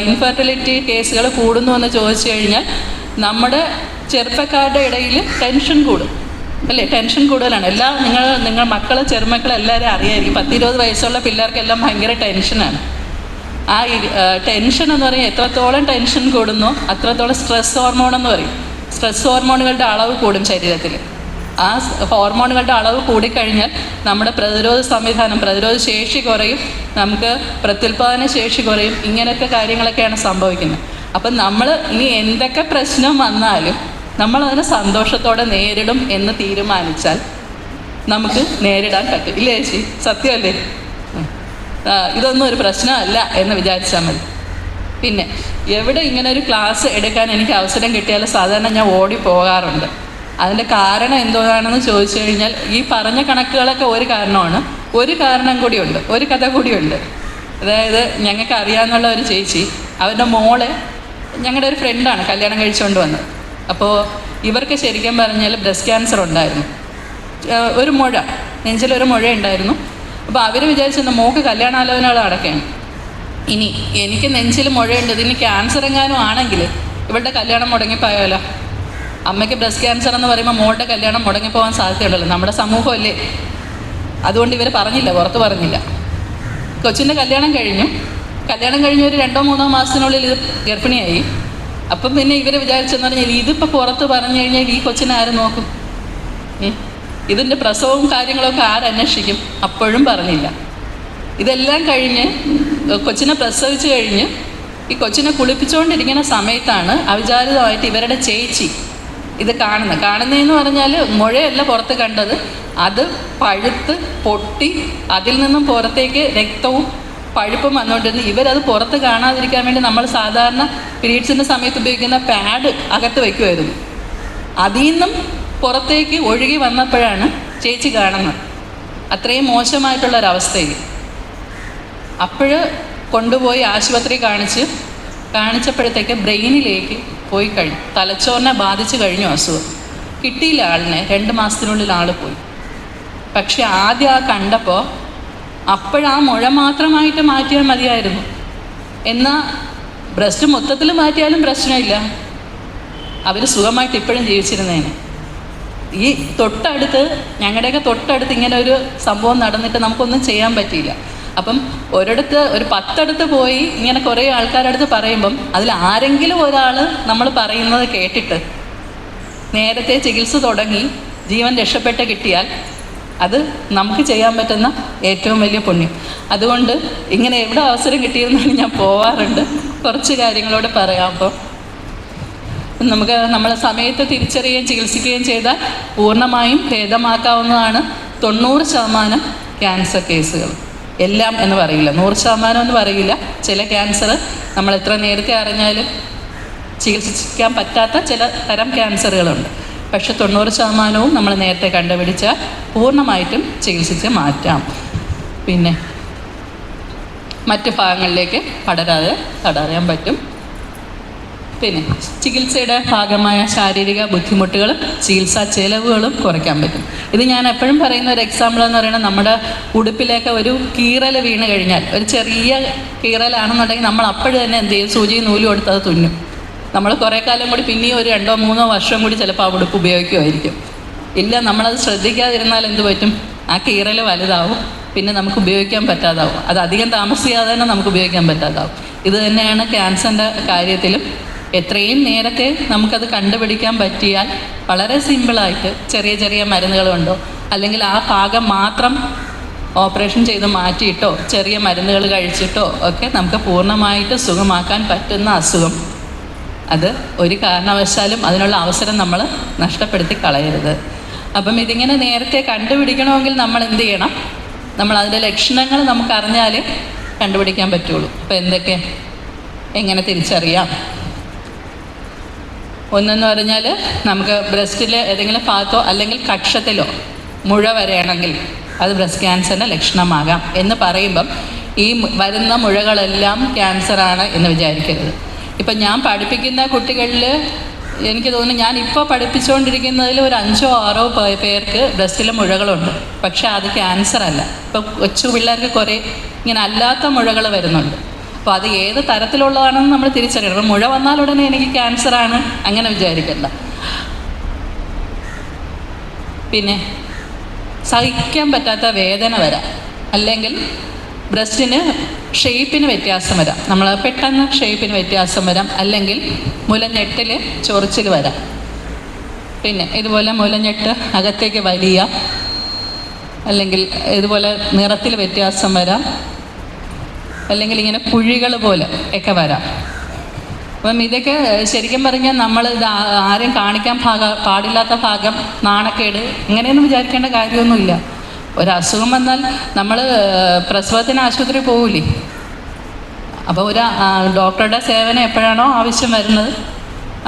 ഇൻഫെർട്ടിലിറ്റി കേസുകൾ കൂടുന്നു എന്ന് ചോദിച്ചു കഴിഞ്ഞാൽ, നമ്മുടെ ചെറുപ്പക്കാരുടെ ഇടയിൽ ടെൻഷൻ കൂടും അല്ലേ? ടെൻഷൻ കൂടുതലാണ്. നിങ്ങൾ മക്കൾ ചെറുമക്കൾ എല്ലാവരും അറിയായിരിക്കും, 10-20 വയസ്സുള്ള പിള്ളേർക്കെല്ലാം ഭയങ്കര ടെൻഷനാണ്. ആ ടെൻഷൻ എന്ന് പറയുന്നത് എത്രത്തോളം ടെൻഷൻ കൂടുന്നു അത്രത്തോളം സ്ട്രെസ് ഹോർമോൺ എന്ന് പറയും. സ്ട്രെസ് ഹോർമോണുകളുടെ അളവ് കൂടും ശരീരത്തിൽ. ആ ഹോർമോണുകളുടെ അളവ് കൂടിക്കഴിഞ്ഞാൽ നമ്മുടെ പ്രതിരോധ ശേഷി കുറയും, നമുക്ക് പ്രത്യുൽപാദന ശേഷി കുറയും. ഇങ്ങനെയൊക്കെ കാര്യങ്ങളൊക്കെയാണ് സംഭവിക്കുന്നത്. അപ്പം നമ്മൾ ഇനി എന്തൊക്കെ പ്രശ്നം വന്നാലും നമ്മളതിനെ സന്തോഷത്തോടെ നേരിടും എന്ന് തീരുമാനിച്ചാൽ നമുക്ക് നേരിടാൻ പറ്റും. ഇല്ലേ ചേച്ചി? സത്യമല്ലേ? ഇതൊന്നും ഒരു പ്രശ്നമല്ല എന്ന് വിചാരിച്ചാൽ മതി. പിന്നെ എവിടെ ഇങ്ങനെ ഒരു ക്ലാസ് എടുക്കാൻ എനിക്ക് അവസരം കിട്ടിയാൽ സാധാരണ ഞാൻ ഓടി പോകാറുണ്ട്. അതിൻ്റെ കാരണം എന്താണെന്ന് ചോദിച്ചു കഴിഞ്ഞാൽ ഈ പറഞ്ഞ കണക്കുകളൊക്കെ ഒരു കാരണമാണ്. ഒരു കാരണം കൂടിയുണ്ട്, ഒരു കഥ കൂടിയുണ്ട്. അതായത് ഞങ്ങൾക്ക് അറിയാമെന്നുള്ള ഒരു ചേച്ചി, അവരുടെ മോളെ ഞങ്ങളുടെ ഒരു ഫ്രണ്ടാണ് കല്യാണം കഴിച്ചുകൊണ്ട് വന്നത്. അപ്പോൾ ഇവർക്ക് ശരിക്കും പറഞ്ഞാൽ ബ്രസ്റ്റ് ക്യാൻസർ ഉണ്ടായിരുന്നു. ഒരു മുഴ, നെഞ്ചിലൊരു മുഴ ഉണ്ടായിരുന്നു. അപ്പോൾ അവർ വിചാരിച്ചിരുന്നു മോൾക്ക് കല്യാണാലോചനകൾ നടക്കുകയാണ്. ഇനി എനിക്ക് നെഞ്ചിൽ മുഴയുണ്ട്, ഇതിന് ക്യാൻസർ എങ്ങാനും ആണെങ്കിൽ ഇവളുടെ കല്യാണം മുടങ്ങിപ്പോയാലോ? അമ്മയ്ക്ക് ബ്രസ്റ്റ് ക്യാൻസർ എന്ന് പറയുമ്പോൾ മോളുടെ കല്യാണം മുടങ്ങിപ്പോകാൻ സാധ്യതയുള്ളല്ലോ, നമ്മുടെ സമൂഹമല്ലേ. അതുകൊണ്ട് ഇവർ പറഞ്ഞില്ല, പുറത്ത് പറഞ്ഞില്ല. കൊച്ചിൻ്റെ കല്യാണം കഴിഞ്ഞു ഒരു 2-3 മാസത്തിനുള്ളിൽ ഇത് ഗർഭിണിയായി. അപ്പം പിന്നെ ഇവർ വിചാരിച്ചെന്ന് പറഞ്ഞാൽ ഇതിപ്പോൾ പുറത്ത് പറഞ്ഞു കഴിഞ്ഞാൽ ഈ കൊച്ചിനെ ആരും നോക്കും? ഇതിൻ്റെ പ്രസവവും കാര്യങ്ങളൊക്കെ ആരന്വേഷിക്കും? അപ്പോഴും പറഞ്ഞില്ല. ഇതെല്ലാം കഴിഞ്ഞ് കൊച്ചിനെ പ്രസവിച്ച് കഴിഞ്ഞ് ഈ കൊച്ചിനെ കുളിപ്പിച്ചുകൊണ്ടിരിക്കുന്ന സമയത്താണ് അവിചാരിതമായിട്ട് ഇവരുടെ ചേച്ചി ഇത് കാണുന്നതെന്ന് പറഞ്ഞാൽ മുഴയല്ല പുറത്ത് കണ്ടത്, അത് പഴുത്ത് പൊട്ടി അതിൽ നിന്നും പുറത്തേക്ക് രക്തവും പഴുപ്പും വന്നുകൊണ്ടിരുന്നു. ഇവരത് പുറത്ത് കാണാതിരിക്കാൻ വേണ്ടി നമ്മൾ സാധാരണ പീരീഡ്സിൻ്റെ സമയത്ത് ഉപയോഗിക്കുന്ന പാഡ് അകത്ത് വയ്ക്കുമായിരുന്നു. അതിൽ നിന്നും പുറത്തേക്ക് ഒഴുകി വന്നപ്പോഴാണ് ചേച്ചി കാണുന്നത്. അത്രയും മോശമായിട്ടുള്ളൊരവസ്ഥയിൽ. അപ്പോൾ കൊണ്ടുപോയി ആശുപത്രി കാണിച്ചപ്പോഴത്തേക്ക് ബ്രെയിനിലേക്ക് പോയി കഴിഞ്ഞു. തലച്ചോറിനെ ബാധിച്ചു കഴിഞ്ഞു അസുഖം. കിട്ടിയില്ല ആളിനെ, 2 മാസത്തിനുള്ളിൽ ആൾ പോയി. പക്ഷെ ആദ്യം കണ്ടപ്പോൾ അപ്പോഴാ മുഴ മാത്രമായിട്ട് മാറ്റിയാൽ മതിയായിരുന്നു. എന്നാൽ ബ്രസ്റ്റ് മൊത്തത്തിൽ മാറ്റിയാലും പ്രശ്നമില്ല, അവർ സുഖമായിട്ട് ഇപ്പോഴും ജീവിച്ചിരുന്നേനെ. ഈ ഞങ്ങളുടെയൊക്കെ തൊട്ടടുത്ത് ഇങ്ങനെ ഒരു സംഭവം നടന്നിട്ട് നമുക്കൊന്നും ചെയ്യാൻ പറ്റിയില്ല. അപ്പം ഒരു 10 പോയി ഇങ്ങനെ കുറേ ആൾക്കാരുടെ അടുത്ത് പറയുമ്പം അതിൽ ആരെങ്കിലും ഒരാൾ നമ്മൾ പറയുന്നത് കേട്ടിട്ട് നേരത്തെ ചികിത്സ തുടങ്ങി ജീവൻ രക്ഷപ്പെട്ട് കിട്ടിയാൽ അത് നമുക്ക് ചെയ്യാൻ പറ്റുന്ന ഏറ്റവും വലിയ പുണ്യം. അതുകൊണ്ട് ഇങ്ങനെ എവിടെ അവസരം കിട്ടിയിരുന്നാലും ഞാൻ പോവാറുണ്ട്. കുറച്ച് കാര്യങ്ങളോട് പറയാം. അപ്പോൾ നമുക്ക് നമ്മളെ സമയത്ത് തിരിച്ചറിയുകയും ചികിത്സിക്കുകയും ചെയ്താൽ പൂർണ്ണമായും ഭേദമാക്കാവുന്നതാണ് 90% ക്യാൻസർ കേസുകൾ. എല്ലാം എന്ന് പറയില്ല, 100% എന്ന് പറയില്ല. ചില ക്യാൻസർ നമ്മൾ എത്ര നേരത്തെ അറിഞ്ഞാലും ചികിത്സിക്കാൻ പറ്റാത്ത ചില തരം ക്യാൻസറുകളുണ്ട്. പക്ഷെ 90% നമ്മൾ നേരത്തെ കണ്ടുപിടിച്ചാൽ പൂർണ്ണമായിട്ടും ചികിത്സിച്ച് മാറ്റാം. പിന്നെ മറ്റ് ഭാഗങ്ങളിലേക്ക് പടരാതെ തടയാൻ പറ്റും. പിന്നെ ചികിത്സയുടെ ഭാഗമായ ശാരീരിക ബുദ്ധിമുട്ടുകളും ചികിത്സാ ചെലവുകളും കുറയ്ക്കാൻ പറ്റും. ഇത് ഞാൻ എപ്പോഴും പറയുന്ന ഒരു എക്സാമ്പിൾ എന്ന് പറയുന്നത്, നമ്മുടെ ഉടുപ്പിലേക്ക് ഒരു കീറൽ വീണ് കഴിഞ്ഞാൽ, ഒരു ചെറിയ കീറലാണെന്നുണ്ടെങ്കിൽ നമ്മൾ അപ്പോഴും തന്നെ എന്ത് ചെയ്യും? സൂചിയും നൂലും എടുത്ത് അത് തുന്നും. നമ്മൾ കുറേ കാലം കൂടി പിന്നെയും ഒരു 2-3 വർഷം കൂടി ചിലപ്പോൾ ആ ഉടുപ്പ് ഉപയോഗിക്കുമായിരിക്കും. ഇല്ല, നമ്മളത് ശ്രദ്ധിക്കാതിരുന്നാൽ എന്ത് പറ്റും? ആ കീറൽ വലുതാവും, പിന്നെ നമുക്ക് ഉപയോഗിക്കാൻ പറ്റാതാവും. അത് അധികം താമസിയാതെ തന്നെ നമുക്ക് ഉപയോഗിക്കാൻ പറ്റാതാവും. ഇത് തന്നെയാണ് ക്യാൻസറിൻ്റെ കാര്യത്തിലും. എത്രയും നേരത്തെ നമുക്കത് കണ്ടുപിടിക്കാൻ പറ്റിയാൽ വളരെ സിമ്പിളായിട്ട് ചെറിയ ചെറിയ മരുന്നുകൾ കൊണ്ടോ അല്ലെങ്കിൽ ആ ഭാഗം മാത്രം ഓപ്പറേഷൻ ചെയ്ത് മാറ്റിയിട്ടോ ചെറിയ മരുന്നുകൾ കഴിച്ചിട്ടോ ഒക്കെ നമുക്ക് പൂർണ്ണമായിട്ട് സുഖമാക്കാൻ പറ്റുന്ന അസുഖം. അത് ഒരു കാരണവശാലും അതിനുള്ള അവസരം നമ്മൾ നഷ്ടപ്പെടുത്തി കളയരുത്. അപ്പം ഇതിങ്ങനെ നേരത്തെ കണ്ടുപിടിക്കണമെങ്കിൽ നമ്മൾ എന്ത് ചെയ്യണം? നമ്മൾ അതിൻ്റെ ലക്ഷണങ്ങൾ നമുക്കറിഞ്ഞാൽ കണ്ടുപിടിക്കാൻ പറ്റുള്ളൂ. അപ്പോൾ എങ്ങനെ തിരിച്ചറിയാം? ഒന്നെന്ന് പറഞ്ഞാൽ നമുക്ക് ബ്രസ്റ്റിൽ ഏതെങ്കിലും ഭാഗത്തോ അല്ലെങ്കിൽ കക്ഷത്തിലോ മുഴ വരെയാണെങ്കിൽ അത് ബ്രസ്റ്റ് ക്യാൻസറിൻ്റെ ലക്ഷണമാകാം എന്ന് പറയുമ്പം ഈ വരുന്ന മുഴകളെല്ലാം ക്യാൻസറാണ് എന്ന് വിചാരിക്കരുത്. ഇപ്പം ഞാൻ പഠിപ്പിക്കുന്ന കുട്ടികളിൽ എനിക്ക് തോന്നുന്നു ഞാനിപ്പോൾ പഠിപ്പിച്ചുകൊണ്ടിരിക്കുന്നതിൽ ഒരു 5-6 പേർക്ക് ബ്രസ്റ്റിൽ മുഴകളുണ്ട്. പക്ഷേ അത് ക്യാൻസർ അല്ല. ഇപ്പോൾ കൊച്ചു പിള്ളേർക്ക് കുറേ ഇങ്ങനെ അല്ലാത്ത മുഴകൾ വരുന്നുണ്ട്. അപ്പോൾ അത് ഏത് തരത്തിലുള്ളതാണെന്ന് നമ്മൾ തിരിച്ചറിയണം. മുഴ വന്നാൽ ഉടനെ എനിക്ക് ക്യാൻസറാണ് അങ്ങനെ വിചാരിക്കണ്ട. പിന്നെ സഹിക്കാൻ പറ്റാത്ത വേദന വരാം, അല്ലെങ്കിൽ ബ്രസ്റ്റിന് ഷേപ്പിന് വ്യത്യാസം വരാം. നമ്മൾ പെട്ടെന്ന് ഷേപ്പിന് വ്യത്യാസം വരാം, അല്ലെങ്കിൽ മുലഞ്ഞെട്ടിൽ ചൊറിച്ചിൽ വരാം. പിന്നെ ഇതുപോലെ മുലഞ്ഞെട്ട് അകത്തേക്ക് വലിയ, അല്ലെങ്കിൽ ഇതുപോലെ നിറത്തിൽ വ്യത്യാസം വരാം, അല്ലെങ്കിൽ ഇങ്ങനെ പുഴികൾ പോലെ ഒക്കെ വരാം. അപ്പം ഇതൊക്കെ ശരിക്കും പറഞ്ഞാൽ നമ്മൾ ഇത് ആരും കാണിക്കാൻ പാടില്ലാത്ത ഭാഗം, നാണക്കേട്, ഇങ്ങനെയൊന്നും വിചാരിക്കേണ്ട കാര്യമൊന്നുമില്ല. ഒരസുഖം വന്നാൽ നമ്മൾ പ്രസവത്തിന് ആശുപത്രി പോകില്ലേ? അപ്പോൾ ഒരു ഡോക്ടറുടെ സേവനം എപ്പോഴാണോ ആവശ്യം വരുന്നത്,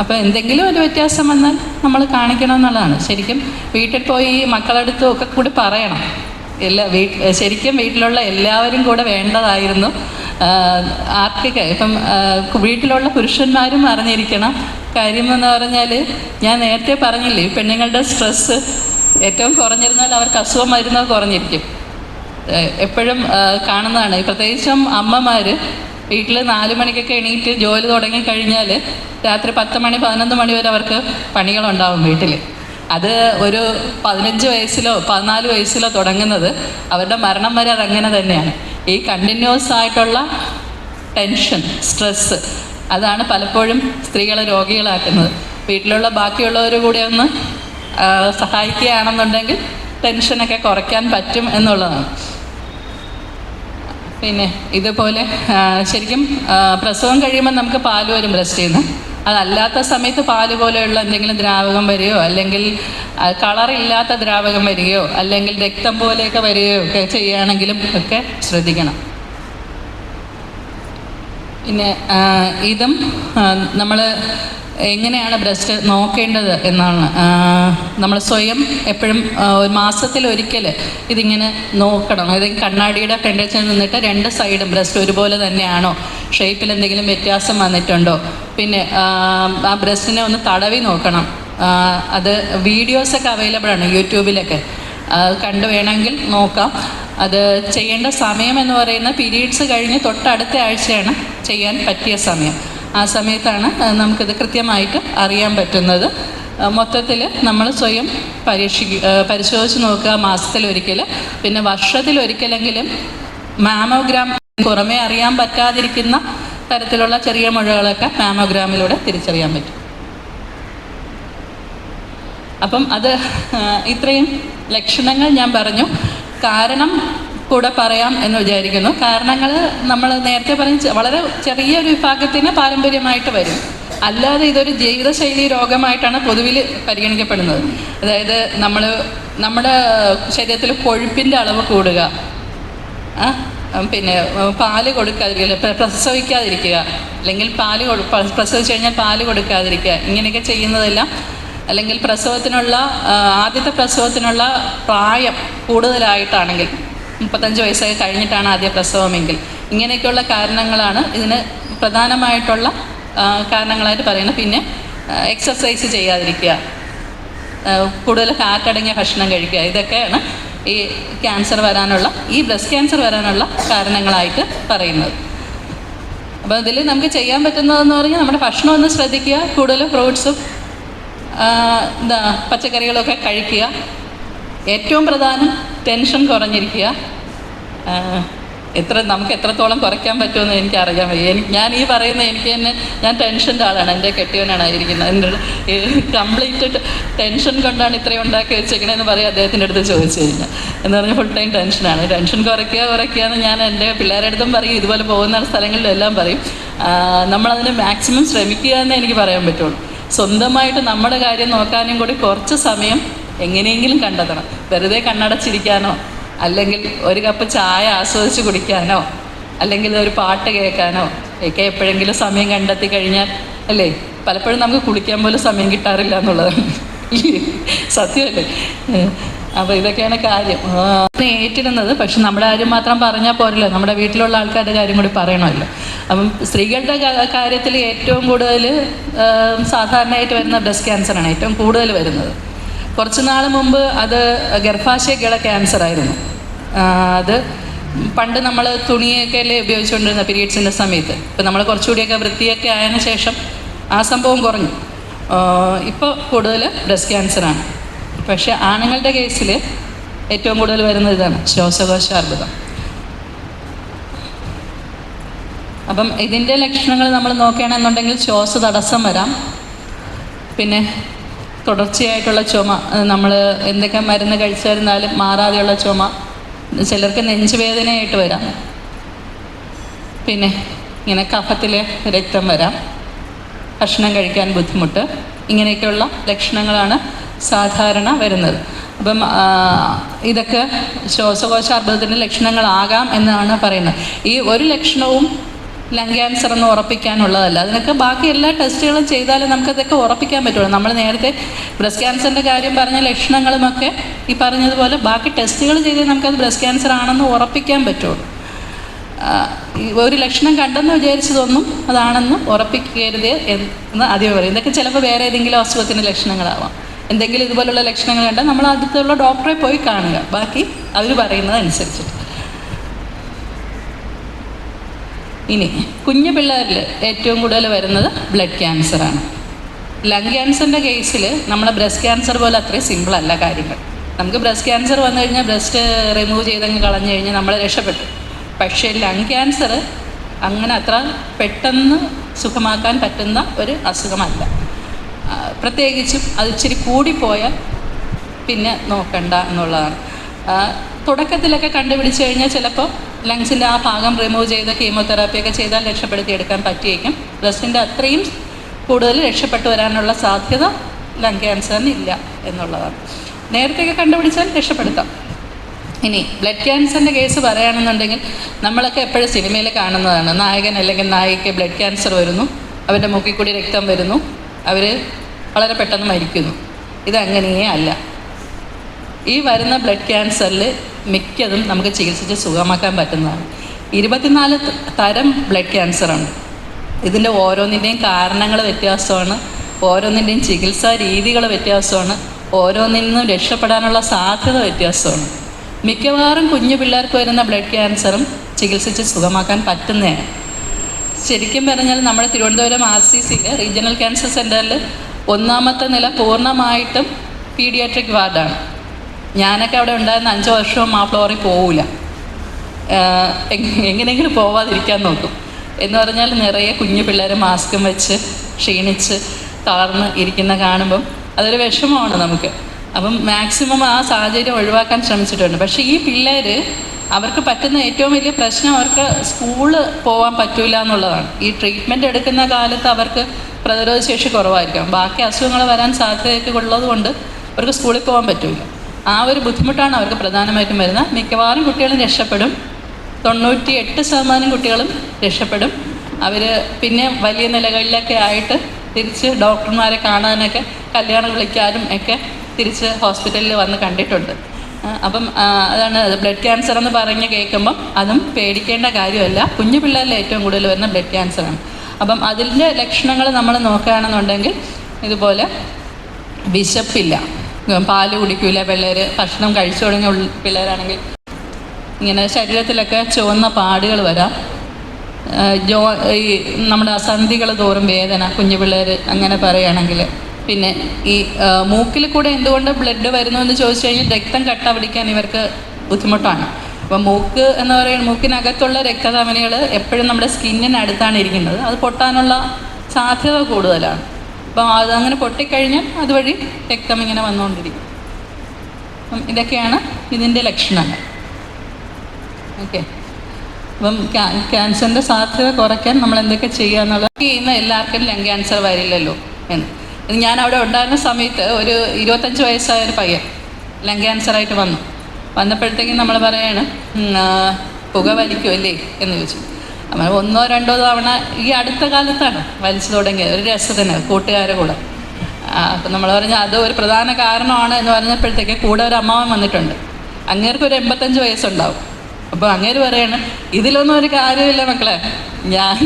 അപ്പോൾ എന്തെങ്കിലും ഒരു വ്യത്യാസം വന്നാൽ നമ്മൾ കാണിക്കണമെന്നുള്ളതാണ്. ശരിക്കും വീട്ടിൽ പോയി മക്കളടുത്തും ഒക്കെ കൂടി പറയണം. ശരിക്കും വീട്ടിലുള്ള എല്ലാവരും കൂടെ വേണ്ടതായിരുന്നു. ആർക്കൊക്കെ ഇപ്പം വീട്ടിലുള്ള പുരുഷന്മാരും അറിഞ്ഞിരിക്കണം. കാര്യമെന്ന് പറഞ്ഞാൽ ഞാൻ നേരത്തെ പറഞ്ഞില്ലേ, പെണ്ണുങ്ങളുടെ സ്ട്രെസ്സ് ഏറ്റവും കുറഞ്ഞിരുന്നാൽ അവർക്ക് അസുഖം വരുന്നത് കുറഞ്ഞിരിക്കും. എപ്പോഴും കാണുന്നതാണ്. പ്രത്യേകിച്ചും അമ്മമാർ വീട്ടിൽ 4 മണിക്കൊക്കെ എണീറ്റ് ജോലി തുടങ്ങിക്കഴിഞ്ഞാൽ രാത്രി 10 മണി 11 മണി വരെ അവർക്ക് പണികളുണ്ടാവും വീട്ടിൽ. അത് ഒരു 15 വയസ്സിലോ 14 വയസ്സിലോ തുടങ്ങുന്നത് അവരുടെ മരണം വരെ അതങ്ങനെ തന്നെയാണ്. ഈ കണ്ടിന്യൂസ് ആയിട്ടുള്ള ടെൻഷൻ, സ്ട്രെസ്സ്, അതാണ് പലപ്പോഴും സ്ത്രീകളെ രോഗികളാക്കുന്നത്. വീട്ടിലുള്ള ബാക്കിയുള്ളവർ കൂടെ ഒന്ന് സഹായിക്കുകയാണെന്നുണ്ടെങ്കിൽ ടെൻഷനൊക്കെ കുറയ്ക്കാൻ പറ്റും എന്നുള്ളതാണ്. പിന്നെ ഇതുപോലെ ശരിക്കും പ്രസവം കഴിയുമ്പോൾ നമുക്ക് പാല് വരും ബ്രസ്റ്റിൽ നിന്ന്. അതല്ലാത്ത സമയത്ത് പാല് പോലെയുള്ള എന്തെങ്കിലും ദ്രാവകം വരികയോ, അല്ലെങ്കിൽ കളറില്ലാത്ത ദ്രാവകം വരികയോ, അല്ലെങ്കിൽ രക്തം പോലെയൊക്കെ വരികയോ ഒക്കെ ചെയ്യുകയാണെങ്കിലും ഒക്കെ ശ്രദ്ധിക്കണം. പിന്നെ ഇതും നമ്മൾ എങ്ങനെയാണ് ബ്രസ്റ്റ് നോക്കേണ്ടത് എന്നാണ്. നമ്മൾ സ്വയം എപ്പോഴും ഒരു മാസത്തിലൊരിക്കൽ ഇതിങ്ങനെ നോക്കണം. അതായത് കണ്ണാടിയുടെ ഫ്രണ്ടിൽ നിന്നിട്ട് 2 സൈഡും ബ്രസ്റ്റ് ഒരുപോലെ തന്നെയാണോ, ഷേപ്പിൽ എന്തെങ്കിലും വ്യത്യാസം വന്നിട്ടുണ്ടോ, പിന്നെ ആ ബ്രസ്റ്റിനെ ഒന്ന് തടവി നോക്കണം. അത് വീഡിയോസൊക്കെ അവൈലബിൾ ആണ് യൂട്യൂബിലൊക്കെ, കണ്ടു വേണമെങ്കിൽ നോക്കാം. അത് ചെയ്യേണ്ട സമയം എന്ന് പറയുന്ന പീരീഡ്സ് കഴിഞ്ഞ് തൊട്ടടുത്ത ആഴ്ചയാണ് ചെയ്യാൻ പറ്റിയ സമയം. ആ സമയത്താണ് നമുക്കിത് കൃത്യമായിട്ട് അറിയാൻ പറ്റുന്നത്. മൊത്തത്തിൽ നമ്മൾ സ്വയം പരിശോധിച്ച് നോക്കുക മാസത്തിലൊരിക്കൽ. പിന്നെ വർഷത്തിലൊരിക്കലെങ്കിലും മാമോഗ്രാം, പുറമേ അറിയാൻ പറ്റാതിരിക്കുന്ന തരത്തിലുള്ള ചെറിയ മുഴകളൊക്കെ മാമോഗ്രാമിലൂടെ തിരിച്ചറിയാൻ പറ്റും. അപ്പം അത് ഇത്രയും ലക്ഷണങ്ങൾ ഞാൻ പറഞ്ഞു. കാരണം കൂടെ പറയാം എന്ന് വിചാരിക്കുന്നു. കാരണങ്ങൾ നമ്മൾ നേരത്തെ പറഞ്ഞ വളരെ ചെറിയൊരു വിഭാഗത്തിന് പാരമ്പര്യമായിട്ട് വരും. അല്ലാതെ ഇതൊരു ജീവിതശൈലി രോഗമായിട്ടാണ് പൊതുവിൽ പരിഗണിക്കപ്പെടുന്നത്. അതായത് നമ്മുടെ ശരീരത്തിൽ കൊഴുപ്പിൻ്റെ അളവ് കൂടുക, പിന്നെ പാല് കൊടുക്കാതിരിക്കുക, പ്രസവിക്കാതിരിക്കുക, അല്ലെങ്കിൽ പ്രസവിച്ച് കഴിഞ്ഞാൽ പാല് കൊടുക്കാതിരിക്കുക, ഇങ്ങനെയൊക്കെ ചെയ്യുന്നതെല്ലാം, അല്ലെങ്കിൽ ആദ്യത്തെ പ്രസവത്തിനുള്ള പ്രായം കൂടുതലായിട്ടാണെങ്കിൽ 35 വയസ്സൊക്കെ കഴിഞ്ഞിട്ടാണ് ആദ്യ പ്രസവമെങ്കിൽ, ഇങ്ങനെയൊക്കെയുള്ള കാരണങ്ങളാണ് ഇതിന് പ്രധാനമായിട്ടുള്ള കാരണങ്ങളായിട്ട് പറയുന്നത്. പിന്നെ എക്സർസൈസ് ചെയ്യാതിരിക്കുക, കൂടുതൽ കാറ്റടങ്ങിയ ഭക്ഷണം കഴിക്കുക, ഇതൊക്കെയാണ് ഈ ബ്രസ്റ്റ് ക്യാൻസർ വരാനുള്ള കാരണങ്ങളായിട്ട് പറയുന്നത്. അപ്പോൾ ഇതിൽ നമുക്ക് ചെയ്യാൻ പറ്റുന്നതെന്ന് പറഞ്ഞാൽ നമ്മുടെ ഭക്ഷണം ഒന്ന് ശ്രദ്ധിക്കുക, കൂടുതൽ ഫ്രൂട്ട്സും പച്ചക്കറികളൊക്കെ കഴിക്കുക. ഏറ്റവും പ്രധാനം ടെൻഷൻ കുറഞ്ഞിരിക്കുക. നമുക്ക് എത്രത്തോളം കുറയ്ക്കാൻ പറ്റുമെന്ന് എനിക്കറിയാൻ വയ്യ. ഞാൻ ഈ പറയുന്ന എനിക്ക് തന്നെ, ഞാൻ ടെൻഷൻ്റെ ആളാണ്. എൻ്റെ കെട്ടിയവനാണ് ഇരിക്കുന്നത്. എൻ്റെ കംപ്ലീറ്റ് ടെൻഷൻ കൊണ്ടാണ് ഇത്രയും ഉണ്ടാക്കി വെച്ചേക്കണേന്ന് പറയാം അദ്ദേഹത്തിൻ്റെ അടുത്ത് ചോദിച്ചു കഴിഞ്ഞാൽ. എന്ന് പറഞ്ഞാൽ ഫുൾ ടൈം ടെൻഷനാണ്. ടെൻഷൻ കുറയ്ക്കുക എന്ന് ഞാൻ എൻ്റെ പിള്ളേരുടെ അടുത്തും പറയും, ഇതുപോലെ പോകുന്ന സ്ഥലങ്ങളിലെല്ലാം പറയും. നമ്മളതിന് മാക്സിമം ശ്രമിക്കുക എന്നേ എനിക്ക് പറയാൻ പറ്റുള്ളൂ. സ്വന്തമായിട്ട് നമ്മുടെ കാര്യം നോക്കാനും കൂടി കുറച്ച് സമയം എങ്ങനെയെങ്കിലും കണ്ടെത്തണം. വെറുതെ കണ്ണടച്ചിരിക്കാനോ, അല്ലെങ്കിൽ ഒരു കപ്പ് ചായ ആസ്വദിച്ച് കുടിക്കാനോ, അല്ലെങ്കിൽ ഒരു പാട്ട് കേൾക്കാനോ ഒക്കെ എപ്പോഴെങ്കിലും സമയം കണ്ടെത്തി കഴിഞ്ഞാൽ, അല്ലേ, പലപ്പോഴും നമുക്ക് കുളിക്കാൻ പോലും സമയം കിട്ടാറില്ല എന്നുള്ളതാണ് സത്യമല്ലേ. അപ്പോൾ ഇതൊക്കെയാണ് കാര്യം ഏറ്റിരുന്നത്. പക്ഷെ നമ്മുടെ കാര്യം മാത്രം പറഞ്ഞാൽ പോരല്ലോ, നമ്മുടെ വീട്ടിലുള്ള ആൾക്കാരുടെ കാര്യം കൂടി പറയണമല്ലോ. അപ്പം സ്ത്രീകളുടെ കാര്യത്തിൽ ഏറ്റവും കൂടുതൽ സാധാരണയായിട്ട് വരുന്ന ബ്രസ്റ്റ് ക്യാൻസറാണ് ഏറ്റവും കൂടുതൽ വരുന്നത്. കുറച്ച് നാൾ മുമ്പ് അത് ഗർഭാശയക്കുള്ള ക്യാൻസറായിരുന്നു. അത് പണ്ട് നമ്മൾ തുണിയൊക്കെ അല്ലേ ഉപയോഗിച്ചുകൊണ്ടിരുന്ന പീരീഡ്സിൻ്റെ സമയത്ത്. ഇപ്പം നമ്മൾ കുറച്ചുകൂടിയൊക്കെ വൃത്തിയൊക്കെ ആയതിനു ശേഷം ആ സംഭവം കുറഞ്ഞു. ഇപ്പോൾ കൂടുതൽ ബ്രസ്റ്റ് ക്യാൻസറാണ്. പക്ഷേ ആണുങ്ങളുടെ കേസിൽ ഏറ്റവും കൂടുതൽ വരുന്നത് ഇതാണ്, ശ്വാസകോശാർബുദം. അപ്പം ഇതിൻ്റെ ലക്ഷണങ്ങൾ നമ്മൾ നോക്കുകയാണെന്നുണ്ടെങ്കിൽ ശ്വാസതടസ്സം വരാം, പിന്നെ തുടർച്ചയായിട്ടുള്ള ചുമ, നമ്മൾ എന്തൊക്കെ മരുന്ന് കഴിച്ചിരുന്നാലും മാറാതെയുള്ള ചുമ, ചിലർക്ക് നെഞ്ചുവേദനയായിട്ട് വരാം, പിന്നെ ഇങ്ങനെ കഫത്തിൽ രക്തം വരാം, ഭക്ഷണം കഴിക്കാൻ ബുദ്ധിമുട്ട്, ഇങ്ങനെയൊക്കെയുള്ള ലക്ഷണങ്ങളാണ് സാധാരണ വരുന്നത്. അപ്പം ഇതൊക്കെ ശ്വാസകോശാർബുദത്തിൻ്റെ ലക്ഷണങ്ങളാകാം എന്നാണ് പറയുന്നത്. ഈ ഒരു ലക്ഷണവും ലങ് ക്യാൻസർ എന്ന് ഉറപ്പിക്കാനുള്ളതല്ല. അതിനൊക്കെ ബാക്കി എല്ലാ ടെസ്റ്റുകളും ചെയ്താലും നമുക്കതൊക്കെ ഉറപ്പിക്കാൻ പറ്റുള്ളൂ. നമ്മൾ നേരത്തെ ബ്രസ്റ്റ് ക്യാൻസറിൻ്റെ കാര്യം പറഞ്ഞ ലക്ഷണങ്ങളുമൊക്കെ ഈ പറഞ്ഞതുപോലെ ബാക്കി ടെസ്റ്റുകൾ ചെയ്താൽ നമുക്കത് ബ്രസ്റ്റ് ക്യാൻസർ ആണെന്ന് ഉറപ്പിക്കാൻ പറ്റുള്ളൂ. ഒരു ലക്ഷണം കണ്ടെന്ന് വിചാരിച്ചതൊന്നും അതാണെന്ന് ഉറപ്പിക്കരുത് എന്ന് ആദ്യം പറയും. ഇതൊക്കെ ചിലപ്പോൾ വേറെ ഏതെങ്കിലും അസുഖത്തിൻ്റെ ലക്ഷണങ്ങളാവാം. എന്തെങ്കിലും ഇതുപോലുള്ള ലക്ഷണങ്ങൾ കണ്ടാൽ നമ്മൾ അടുത്തുള്ള ഡോക്ടറെ പോയി കാണുക, ബാക്കി അവർ പറയുന്നത് അനുസരിച്ചിട്ട്. ഇനി കുഞ്ഞു പിള്ളേരിൽ ഏറ്റവും കൂടുതൽ വരുന്നത് ബ്ലഡ് ക്യാൻസറാണ്. ലങ് ക്യാൻസറിൻ്റെ കേസിൽ നമ്മളെ ബ്രസ്റ്റ് ക്യാൻസർ പോലെ അത്രയും സിമ്പിളല്ല കാര്യങ്ങൾ. നമുക്ക് ബ്രസ്റ്റ് ക്യാൻസർ വന്നു കഴിഞ്ഞാൽ ബ്രസ്റ്റ് റിമൂവ് ചെയ്തങ്ങ് കളഞ്ഞു കഴിഞ്ഞാൽ നമ്മൾ രക്ഷപ്പെട്ടു. പക്ഷേ ലങ് ക്യാൻസർ അങ്ങനെ അത്ര പെട്ടെന്ന് സുഖമാക്കാൻ പറ്റുന്ന ഒരു അസുഖമല്ല. പ്രത്യേകിച്ചും അത് ഇച്ചിരി കൂടിപ്പോയാൽ പിന്നെ നോക്കണ്ട എന്നുള്ളതാണ്. തുടക്കത്തിലൊക്കെ കണ്ടുപിടിച്ച് കഴിഞ്ഞാൽ ചിലപ്പോൾ ലങ്സിൻ്റെ ആ ഭാഗം റിമൂവ് ചെയ്ത് കീമോതെറാപ്പിയൊക്കെ ചെയ്താൽ രക്ഷപ്പെടുത്തിയെടുക്കാൻ പറ്റിയേക്കും. ബ്രസ്റ്റിൻ്റെ അത്രയും കൂടുതൽ രക്ഷപ്പെട്ടു വരാനുള്ള സാധ്യത ലങ് ക്യാൻസറിന് ഇല്ല എന്നുള്ളതാണ്. നേരത്തെയൊക്കെ കണ്ടുപിടിച്ചാൽ രക്ഷപ്പെടുത്താം. ഇനി ബ്ലഡ് ക്യാൻസറിൻ്റെ കേസ് പറയുകയാണെന്നുണ്ടെങ്കിൽ നമ്മളൊക്കെ എപ്പോഴും സിനിമയിൽ കാണുന്നതാണ്. നായകൻ അല്ലെങ്കിൽ നായികയ്ക്ക് ബ്ലഡ് ക്യാൻസർ വരുന്നു, അവരുടെ മൂക്കിൽ കൂടി രക്തം വരുന്നു, അവർ വളരെ പെട്ടെന്ന് മരിക്കുന്നു. ഇതങ്ങനെയേ അല്ല. ഈ വരുന്ന ബ്ലഡ് ക്യാൻസറിൽ മിക്കതും നമുക്ക് ചികിത്സിച്ച് സുഖമാക്കാൻ പറ്റുന്നതാണ്. 24 തരം ബ്ലഡ് ക്യാൻസറുണ്ട്. ഇതിൻ്റെ ഓരോന്നിൻ്റെയും കാരണങ്ങൾ വ്യത്യാസമാണ്, ഓരോന്നിൻ്റെയും ചികിത്സാ രീതികൾ വ്യത്യാസമാണ്, ഓരോന്നിൽ നിന്നും രക്ഷപ്പെടാനുള്ള സാധ്യത വ്യത്യാസമാണ്. മിക്കവാറും കുഞ്ഞു പിള്ളേർക്ക് വരുന്ന ബ്ലഡ് ക്യാൻസറും ചികിത്സിച്ച് സുഖമാക്കാൻ പറ്റുന്നതാണ്. ശരിക്കും പറഞ്ഞാൽ നമ്മുടെ തിരുവനന്തപുരം RCCയിൽ റീജിയണൽ ക്യാൻസർ സെൻറ്ററിൽ 1ാമത്തെ നില പൂർണ്ണമായിട്ടും പീഡിയാട്രിക് വാർഡാണ്. ഞാനൊക്കെ അവിടെ ഉണ്ടായിരുന്ന 5 വർഷവും ആ ഫ്ലോറിൽ പോവില്ല, എങ്ങനെയെങ്കിലും പോവാതിരിക്കാൻ നോക്കും. എന്ന് പറഞ്ഞാൽ നിറയെ കുഞ്ഞു പിള്ളേർ മാസ്കും വെച്ച് ക്ഷീണിച്ച് തളർന്ന് ഇരിക്കുന്ന കാണുമ്പം അതൊരു വിഷമമാണ് നമുക്ക്. അപ്പം മാക്സിമം ആ സാഹചര്യം ഒഴിവാക്കാൻ ശ്രമിച്ചിട്ടുണ്ട്. പക്ഷേ ഈ പിള്ളേർ അവർക്ക് പറ്റുന്ന ഏറ്റവും വലിയ പ്രശ്നം അവർക്ക് സ്കൂളിൽ പോകാൻ പറ്റില്ല എന്നുള്ളതാണ്. ഈ ട്രീറ്റ്മെൻറ്റ് എടുക്കുന്ന കാലത്ത് അവർക്ക് പ്രതിരോധശേഷി കുറവായിരിക്കും, ബാക്കി അസുഖങ്ങൾ വരാൻ സാധ്യതയൊക്കെ ഉള്ളത് കൊണ്ട് അവർക്ക് സ്കൂളിൽ പോകാൻ പറ്റില്ല. ആ ഒരു ബുദ്ധിമുട്ടാണ് അവർക്ക് പ്രധാനമായിട്ടും വരുന്നത്. മിക്കവാറും കുട്ടികളും രക്ഷപ്പെടും, 98% കുട്ടികളും രക്ഷപ്പെടും. അവർ പിന്നെ വലിയ നിലകളിലൊക്കെ ആയിട്ട് തിരിച്ച് ഡോക്ടർമാരെ കാണാനൊക്കെ കല്യാണം വിളിക്കാനും ഒക്കെ തിരിച്ച് ഹോസ്പിറ്റലിൽ വന്ന് കണ്ടിട്ടുണ്ട്. അപ്പം അതാണ് ബ്ലഡ് ക്യാൻസർ എന്ന് പറഞ്ഞ് കേൾക്കുമ്പം അതും പേടിക്കേണ്ട കാര്യമല്ല. കുഞ്ഞു പിള്ളേരിൽ ഏറ്റവും കൂടുതൽ വരുന്ന ബ്ലഡ് ക്യാൻസറാണ്. അപ്പം അതിൻ്റെ ലക്ഷണങ്ങൾ നമ്മൾ നോക്കുകയാണെന്നുണ്ടെങ്കിൽ ഇതുപോലെ വിശപ്പില്ല, പാല് കുടിക്കില്ല പിള്ളേർ, ഭക്ഷണം കഴിച്ചു തുടങ്ങിയ പിള്ളേരാണെങ്കിൽ ഇങ്ങനെ ശരീരത്തിലൊക്കെ ചുവന്ന പാടുകൾ വരാം, ഈ നമ്മുടെ സന്ധികൾ തോറും വേദന, കുഞ്ഞു പിള്ളേർ അങ്ങനെ പറയുകയാണെങ്കിൽ. പിന്നെ ഈ മൂക്കിൽ കൂടെ എന്തുകൊണ്ട് ബ്ലഡ് വരുന്നു എന്ന് ചോദിച്ചു കഴിഞ്ഞാൽ രക്തം കട്ട പിടിക്കാൻ ഇവർക്ക് ബുദ്ധിമുട്ടാണ്. അപ്പം മൂക്ക് എന്ന് പറയുന്നത് മൂക്കിനകത്തുള്ള രക്തധമനികൾ എപ്പോഴും നമ്മുടെ സ്കിന്നിനടുത്താണ് ഇരിക്കുന്നത്, അത് പൊട്ടാനുള്ള സാധ്യത കൂടുതലാണ്. അപ്പം അതങ്ങനെ പൊട്ടിക്കഴിഞ്ഞാൽ അതുവഴി രക്തം ഇങ്ങനെ വന്നുകൊണ്ടിരിക്കും. അപ്പം ഇതൊക്കെയാണ് ഇതിൻ്റെ ലക്ഷണങ്ങൾ. ഓക്കെ. അപ്പം ക്യാൻസറിൻ്റെ സാധ്യത കുറയ്ക്കാൻ നമ്മൾ എന്തൊക്കെ ചെയ്യുക എന്നുള്ളത് ചെയ്യുന്ന എല്ലാവർക്കും ലങ് ക്യാൻസർ വരില്ലല്ലോ എന്ന്. ഞാൻ അവിടെ ഉണ്ടായിരുന്ന സമയത്ത് ഒരു 25 വയസ്സായൊരു പയ്യൻ ലങ് ക്യാൻസറായിട്ട് വന്നപ്പോഴത്തേക്കും നമ്മൾ പറയാണ് പുക വലിക്കുമല്ലേ എന്ന് ചോദിച്ചു. നമ്മൾ 1 or 2 തവണ ഈ അടുത്ത കാലത്താണ് വലിച്ചു തുടങ്ങിയത്, ഒരു രസത്തിന് കൂട്ടുകാരെ കൂടെ. അപ്പം നമ്മൾ പറഞ്ഞാൽ അത് ഒരു പ്രധാന കാരണമാണ് എന്ന് പറഞ്ഞപ്പോഴത്തേക്ക് കൂടെ ഒരു അമ്മാവൻ വന്നിട്ടുണ്ട്. അങ്ങേർക്ക് ഒരു 85 വയസ്സുണ്ടാവും. അപ്പോൾ അങ്ങേര് പറയാണ്, ഇതിലൊന്നും ഒരു കാര്യമില്ല മക്കളെ, ഞാൻ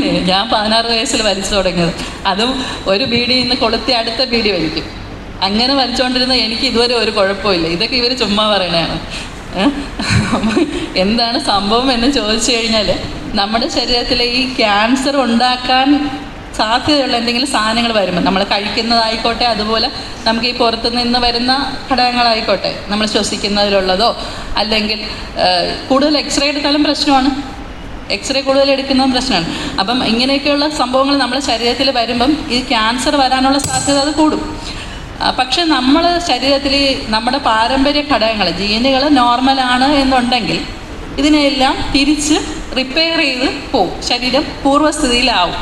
16 വയസ്സിൽ വലിച്ചു തുടങ്ങിയത്, അതും ഒരു ബീഡിയിൽ നിന്ന് കൊളുത്തി അടുത്ത ബീഡി വലിക്കും, അങ്ങനെ വലിച്ചുകൊണ്ടിരുന്ന എനിക്ക് ഇതുവരെ ഒരു കുഴപ്പമില്ല. ഇതൊക്കെ ഇവർ ചുമ്മാ പറയണതാണ്. എന്താണ് സംഭവം എന്ന് ചോദിച്ചു കഴിഞ്ഞാൽ നമ്മുടെ ശരീരത്തിലെ ഈ ക്യാൻസർ ഉണ്ടാക്കാൻ സാധ്യതയുള്ള എന്തെങ്കിലും സാധനങ്ങൾ വരുമ്പോൾ നമ്മൾ കഴിക്കുന്നതായിക്കോട്ടെ, അതുപോലെ നമുക്ക് ഈ പുറത്തു നിന്ന് വരുന്ന ഘടകങ്ങളായിക്കോട്ടെ, നമ്മൾ ശ്വസിക്കുന്നതിലുള്ളതോ, അല്ലെങ്കിൽ കൂടുതൽ എക്സ്റേ എടുത്താലും പ്രശ്നമാണ്, എക്സ്റേ കൂടുതൽ എടുക്കുന്നതും പ്രശ്നമാണ്. അപ്പം ഇങ്ങനെയൊക്കെയുള്ള സംഭവങ്ങൾ നമ്മുടെ ശരീരത്തിൽ വരുമ്പം ഈ ക്യാൻസർ വരാനുള്ള സാധ്യത അത് കൂടും. പക്ഷെ നമ്മൾ ശരീരത്തിൽ നമ്മുടെ പാരമ്പര്യ ഘടകങ്ങൾ, ജീനുകൾ നോർമലാണ് എന്നുണ്ടെങ്കിൽ ഇതിനെല്ലാം തിരിച്ച് റിപ്പയർ ചെയ്ത് പോവും, ശരീരം പൂർവ്വസ്ഥിതിയിലാവും.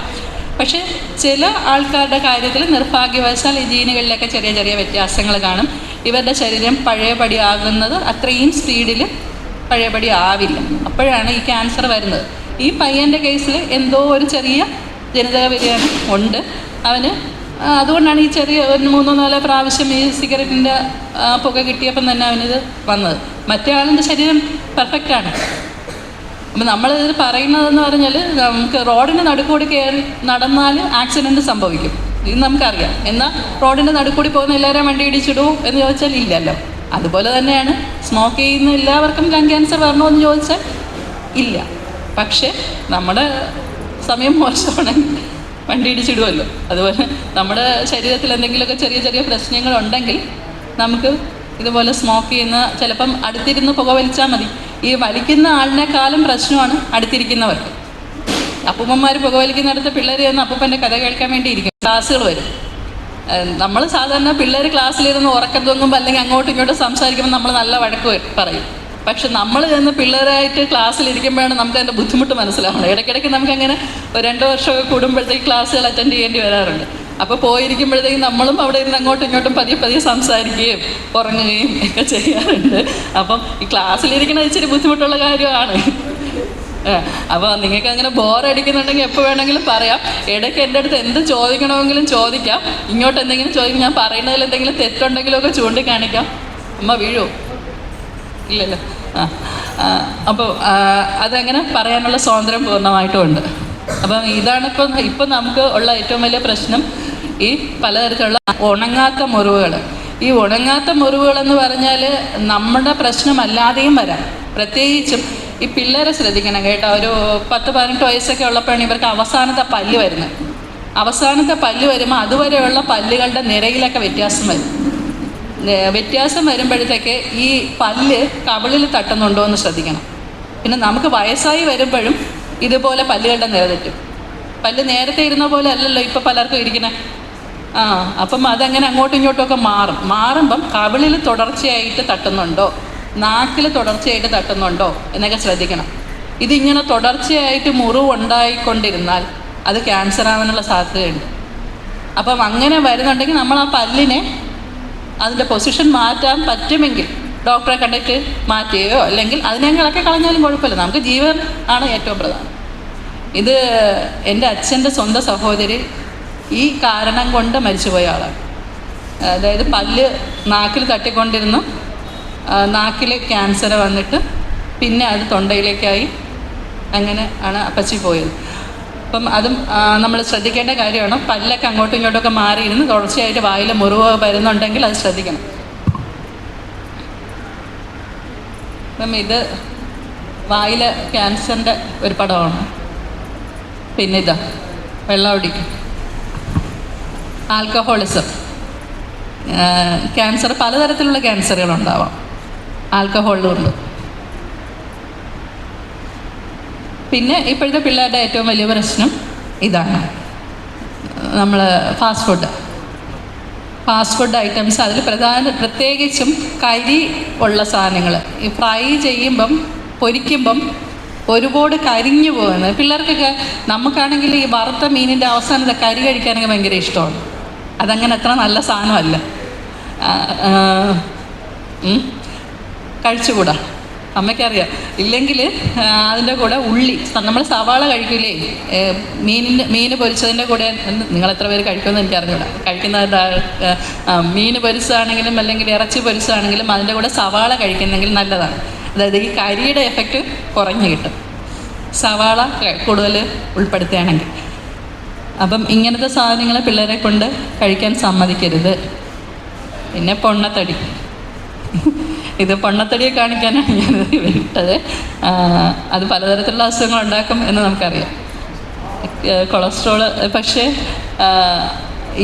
പക്ഷേ ചില ആൾക്കാരുടെ കാര്യത്തിൽ നിർഭാഗ്യവശാൽ ഈ ജീനുകളിലൊക്കെ ചെറിയ ചെറിയ വ്യത്യാസങ്ങൾ കാണും. ഇവരുടെ ശരീരം പഴയപടി ആകുന്നത് അത്രയും സ്പീഡിൽ പഴയപടി ആവില്ല. അപ്പോഴാണ് ഈ ക്യാൻസർ വരുന്നത്. ഈ പയ്യൻ്റെ കേസിൽ എന്തോ ഒരു ചെറിയ ജനിതക വ്യതിയാനം ഉണ്ട്. അവന് അതുകൊണ്ടാണ് ഈ ചെറിയ ഒരു 3-4 പ്രാവശ്യം ഈ സിഗരറ്റിൻ്റെ പുക കിട്ടിയപ്പം തന്നെ അവനിത് വന്നത്. മറ്റേ ആളിൻ്റെ ശരീരം പെർഫെക്റ്റാണ്. അപ്പം നമ്മളിത് പറയുന്നതെന്ന് പറഞ്ഞാൽ നമുക്ക് റോഡിൻ്റെ നടുക്കൂടി കയറി നടന്നാൽ ആക്സിഡൻറ്റ് സംഭവിക്കും, ഇത് നമുക്കറിയാം. എന്നാൽ റോഡിൻ്റെ നടുക്കൂടി പോകുന്ന എല്ലാവരും വണ്ടി ഇടിച്ചിടൂ എന്ന് ചോദിച്ചാൽ ഇല്ലല്ലോ. അതുപോലെ തന്നെയാണ് സ്മോക്ക് ചെയ്യുന്ന എല്ലാവർക്കും ലങ് ക്യാൻസർ വരണമെന്ന് ചോദിച്ചാൽ ഇല്ല. പക്ഷേ നമ്മുടെ സമയം മോശമാണെങ്കിൽ വണ്ടി ഇടിച്ചിടുമല്ലോ. അതുപോലെ നമ്മുടെ ശരീരത്തിൽ എന്തെങ്കിലുമൊക്കെ ചെറിയ ചെറിയ പ്രശ്നങ്ങളുണ്ടെങ്കിൽ നമുക്ക് ഇതുപോലെ സ്മോക്ക് ചെയ്യുന്ന ചിലപ്പം അടുത്തിരുന്ന് പുക വലിച്ചാൽ മതി. ഈ വലിക്കുന്ന ആളിനേക്കാളും പ്രശ്നമാണ് അടുത്തിരിക്കുന്നവർക്ക്. അപ്പൂപ്പന്മാർ പുക വലിക്കുന്നിടത്ത് പിള്ളേർ ചെന്ന് അപ്പൂപ്പൻ്റെ കഥ കേൾക്കാൻ വേണ്ടി ഇരിക്കും. ക്ലാസ്സുകൾ വരും. നമ്മൾ സാധാരണ പിള്ളേർ ക്ലാസ്സിലിരുന്ന് ഉറക്കം തൂങ്ങുമ്പോൾ അല്ലെങ്കിൽ അങ്ങോട്ടും ഇങ്ങോട്ടും സംസാരിക്കുമ്പോൾ നമ്മൾ നല്ല വഴക്ക് പറയും. പക്ഷെ നമ്മൾ ചെന്ന് പിള്ളേരായിട്ട് ക്ലാസ്സിലിരിക്കുമ്പോഴാണ് നമുക്ക് അതിൻ്റെ ബുദ്ധിമുട്ട് മനസ്സിലാവുന്നത്. ഇടയ്ക്കിടയ്ക്ക് നമുക്കങ്ങനെ 2 വർഷമൊക്കെ കൂടുമ്പോഴത്തേക്ക് ക്ലാസ്സുകൾ അറ്റൻഡ് ചെയ്യേണ്ടി വരാറുണ്ട്. അപ്പോൾ പോയിരിക്കുമ്പോഴത്തേക്കും നമ്മളും അവിടെ ഇരുന്ന് അങ്ങോട്ടും ഇങ്ങോട്ടും പതിയെ സംസാരിക്കുകയും ഉറങ്ങുകയും ഒക്കെ ചെയ്യാറുണ്ട്. അപ്പം ഈ ക്ലാസ്സിലിരിക്കുന്നത് ഇച്ചിരി ബുദ്ധിമുട്ടുള്ള കാര്യമാണ്. അപ്പോൾ നിങ്ങൾക്ക് അങ്ങനെ ബോറടിക്കുന്നുണ്ടെങ്കിൽ എപ്പോൾ വേണമെങ്കിലും പറയാം. ഇടയ്ക്ക് എൻ്റെ അടുത്ത് എന്ത് ചോദിക്കണമെങ്കിലും ചോദിക്കാം. ഇങ്ങോട്ട് എന്തെങ്കിലും ചോദിക്കും, ഞാൻ പറയുന്നതിൽ എന്തെങ്കിലും തെറ്റുണ്ടെങ്കിലും ഒക്കെ ചൂണ്ടിക്കാണിക്കാം. അമ്മ വീഴുമോ? ഇല്ലല്ലോ. അപ്പോൾ അതങ്ങനെ പറയാനുള്ള സ്വാതന്ത്ര്യം പൂർണ്ണമായിട്ടും ഉണ്ട്. അപ്പം ഇതാണ് ഇപ്പം നമുക്ക് ഉള്ള ഏറ്റവും വലിയ പ്രശ്നം, ഈ പലതരത്തിലുള്ള ഉണങ്ങാത്ത മുറിവുകൾ. ഈ ഉണങ്ങാത്ത മുറിവുകളെന്ന് പറഞ്ഞാൽ നമ്മുടെ പ്രശ്നമല്ലാതെയും വരാം. പ്രത്യേകിച്ചും ഈ പിള്ളേരെ ശ്രദ്ധിക്കണം കേട്ടോ. ഒരു 10-18 വയസ്സൊക്കെ ഉള്ളപ്പോഴാണ് ഇവർക്ക് അവസാനത്തെ പല്ല് വരുന്നത്. അവസാനത്തെ പല്ല് വരുമ്പോൾ അതുവരെയുള്ള പല്ലുകളുടെ നിരയിലൊക്കെ വ്യത്യാസം വരുമ്പോഴത്തേക്ക് ഈ പല്ല് കവിളിൽ തട്ടുന്നുണ്ടോ എന്ന് ശ്രദ്ധിക്കണം. പിന്നെ നമുക്ക് വയസ്സായി വരുമ്പോഴും ഇതുപോലെ പല്ലുകളുടെ നിര തെറ്റും. പല്ല് നേരത്തെ ഇരുന്ന പോലെ അല്ലല്ലോ ഇപ്പോൾ പലർക്കും ഇരിക്കുന്നത്. അപ്പം അതങ്ങനെ അങ്ങോട്ടും ഇങ്ങോട്ടുമൊക്കെ മാറുമ്പം കവിളിൽ തുടർച്ചയായിട്ട് തട്ടുന്നുണ്ടോ, നാക്കിൽ തുടർച്ചയായിട്ട് തട്ടുന്നുണ്ടോ എന്നൊക്കെ ശ്രദ്ധിക്കണം. ഇതിങ്ങനെ തുടർച്ചയായിട്ട് മുറിവുണ്ടായിക്കൊണ്ടിരുന്നാൽ അത് ക്യാൻസർ ആവാനുള്ള സാധ്യതയുണ്ട്. അപ്പം അങ്ങനെ വരുന്നുണ്ടെങ്കിൽ നമ്മൾ ആ പല്ലിനെ അതിൻ്റെ പൊസിഷൻ മാറ്റാൻ പറ്റുമെങ്കിൽ ഡോക്ടറെ കണ്ടിട്ട് മാറ്റുകയോ അല്ലെങ്കിൽ അതിനെങ്ങളൊക്കെ കളഞ്ഞാലും കുഴപ്പമില്ല. നമുക്ക് ജീവൻ ആണ് ഏറ്റവും പ്രധാനം. ഇത് എൻ്റെ അച്ഛൻ്റെ സ്വന്തം സഹോദരി ഈ കാരണം കൊണ്ട് മരിച്ചുപോയ ആളാണ്. അതായത് പല്ല് നാക്കിൽ തട്ടിക്കൊണ്ടിരുന്നു, നാക്കിൽ ക്യാൻസർ വന്നിട്ട് പിന്നെ അത് തൊണ്ടയിലേക്കായി, അങ്ങനെ ആണ് അപ്പച്ചി പോയത്. അപ്പം അതും നമ്മൾ ശ്രദ്ധിക്കേണ്ട കാര്യമാണ്. പല്ലൊക്കെ അങ്ങോട്ടും ഇങ്ങോട്ടൊക്കെ മാറിയിരുന്ന് തുടർച്ചയായിട്ട് വായിൽ മുറിവ് വരുന്നുണ്ടെങ്കിൽ അത് ശ്രദ്ധിക്കണം. അപ്പം ഇത് വായിൽ ക്യാൻസറിൻ്റെ ഒരു പടമാണ്. പിന്നെ ഇതാ വെള്ളമടി, ആൽക്കഹോളിസം. ക്യാൻസർ പലതരത്തിലുള്ള ക്യാൻസറുകളുണ്ടാവാം, ആൽക്കഹോളിലുണ്ട്. പിന്നെ ഇപ്പോഴത്തെ പിള്ളേരുടെ ഏറ്റവും വലിയ പ്രശ്നം ഇതാണ്, നമ്മൾ ഫാസ്റ്റ് ഫുഡ് ഐറ്റംസ്. അതിൽ പ്രത്യേകിച്ചും കരി ഉള്ള സാധനങ്ങൾ ഈ ഫ്രൈ ചെയ്യുമ്പം പൊരിക്കുമ്പം ഒരുപാട് കരിഞ്ഞു പോകുന്നത് പിള്ളേർക്കൊക്കെ. നമുക്കാണെങ്കിൽ ഈ വറുത്ത മീനിൻ്റെ അവസാനത്തെ കരി കഴിക്കാനൊക്കെ ഭയങ്കര ഇഷ്ടമാണ്. അതങ്ങനെ അത്ര നല്ല സാധനമല്ല, കഴിച്ചുകൂടാ. അമ്മയ്ക്കറിയാം. ഇല്ലെങ്കിൽ അതിൻ്റെ കൂടെ ഉള്ളി, നമ്മൾ സവാള കഴിക്കില്ലേ, മീൻ പൊരിച്ചതിൻ്റെ കൂടെ. നിങ്ങൾ എത്ര പേര് കഴിക്കുമെന്ന് എനിക്ക് അറിഞ്ഞൂടാ. കഴിക്കുന്ന മീൻ പൊരിച്ചതാണെങ്കിലും അല്ലെങ്കിൽ ഇറച്ചി പൊരിച്ചതാണെങ്കിലും അതിൻ്റെ കൂടെ സവാള കഴിക്കുന്നെങ്കിൽ നല്ലതാണ്. അതായത് ഈ കരിയുടെ എഫക്റ്റ് കുറഞ്ഞു കിട്ടും സവാള കൂടുതൽ ഉൾപ്പെടുത്തുകയാണെങ്കിൽ. അപ്പം ഇങ്ങനത്തെ സാധനങ്ങൾ പിള്ളേരെ കൊണ്ട് കഴിക്കാൻ സമ്മതിക്കരുത്. പിന്നെ പൊണ്ണത്തടി, ഇത് പൊണ്ണത്തടിയെ കാണിക്കാനാണ് ഞാനിത് വിട്ടത്. അത് പലതരത്തിലുള്ള അസുഖങ്ങൾ ഉണ്ടാക്കും എന്ന് നമുക്കറിയാം. കൊളസ്ട്രോള്, പക്ഷേ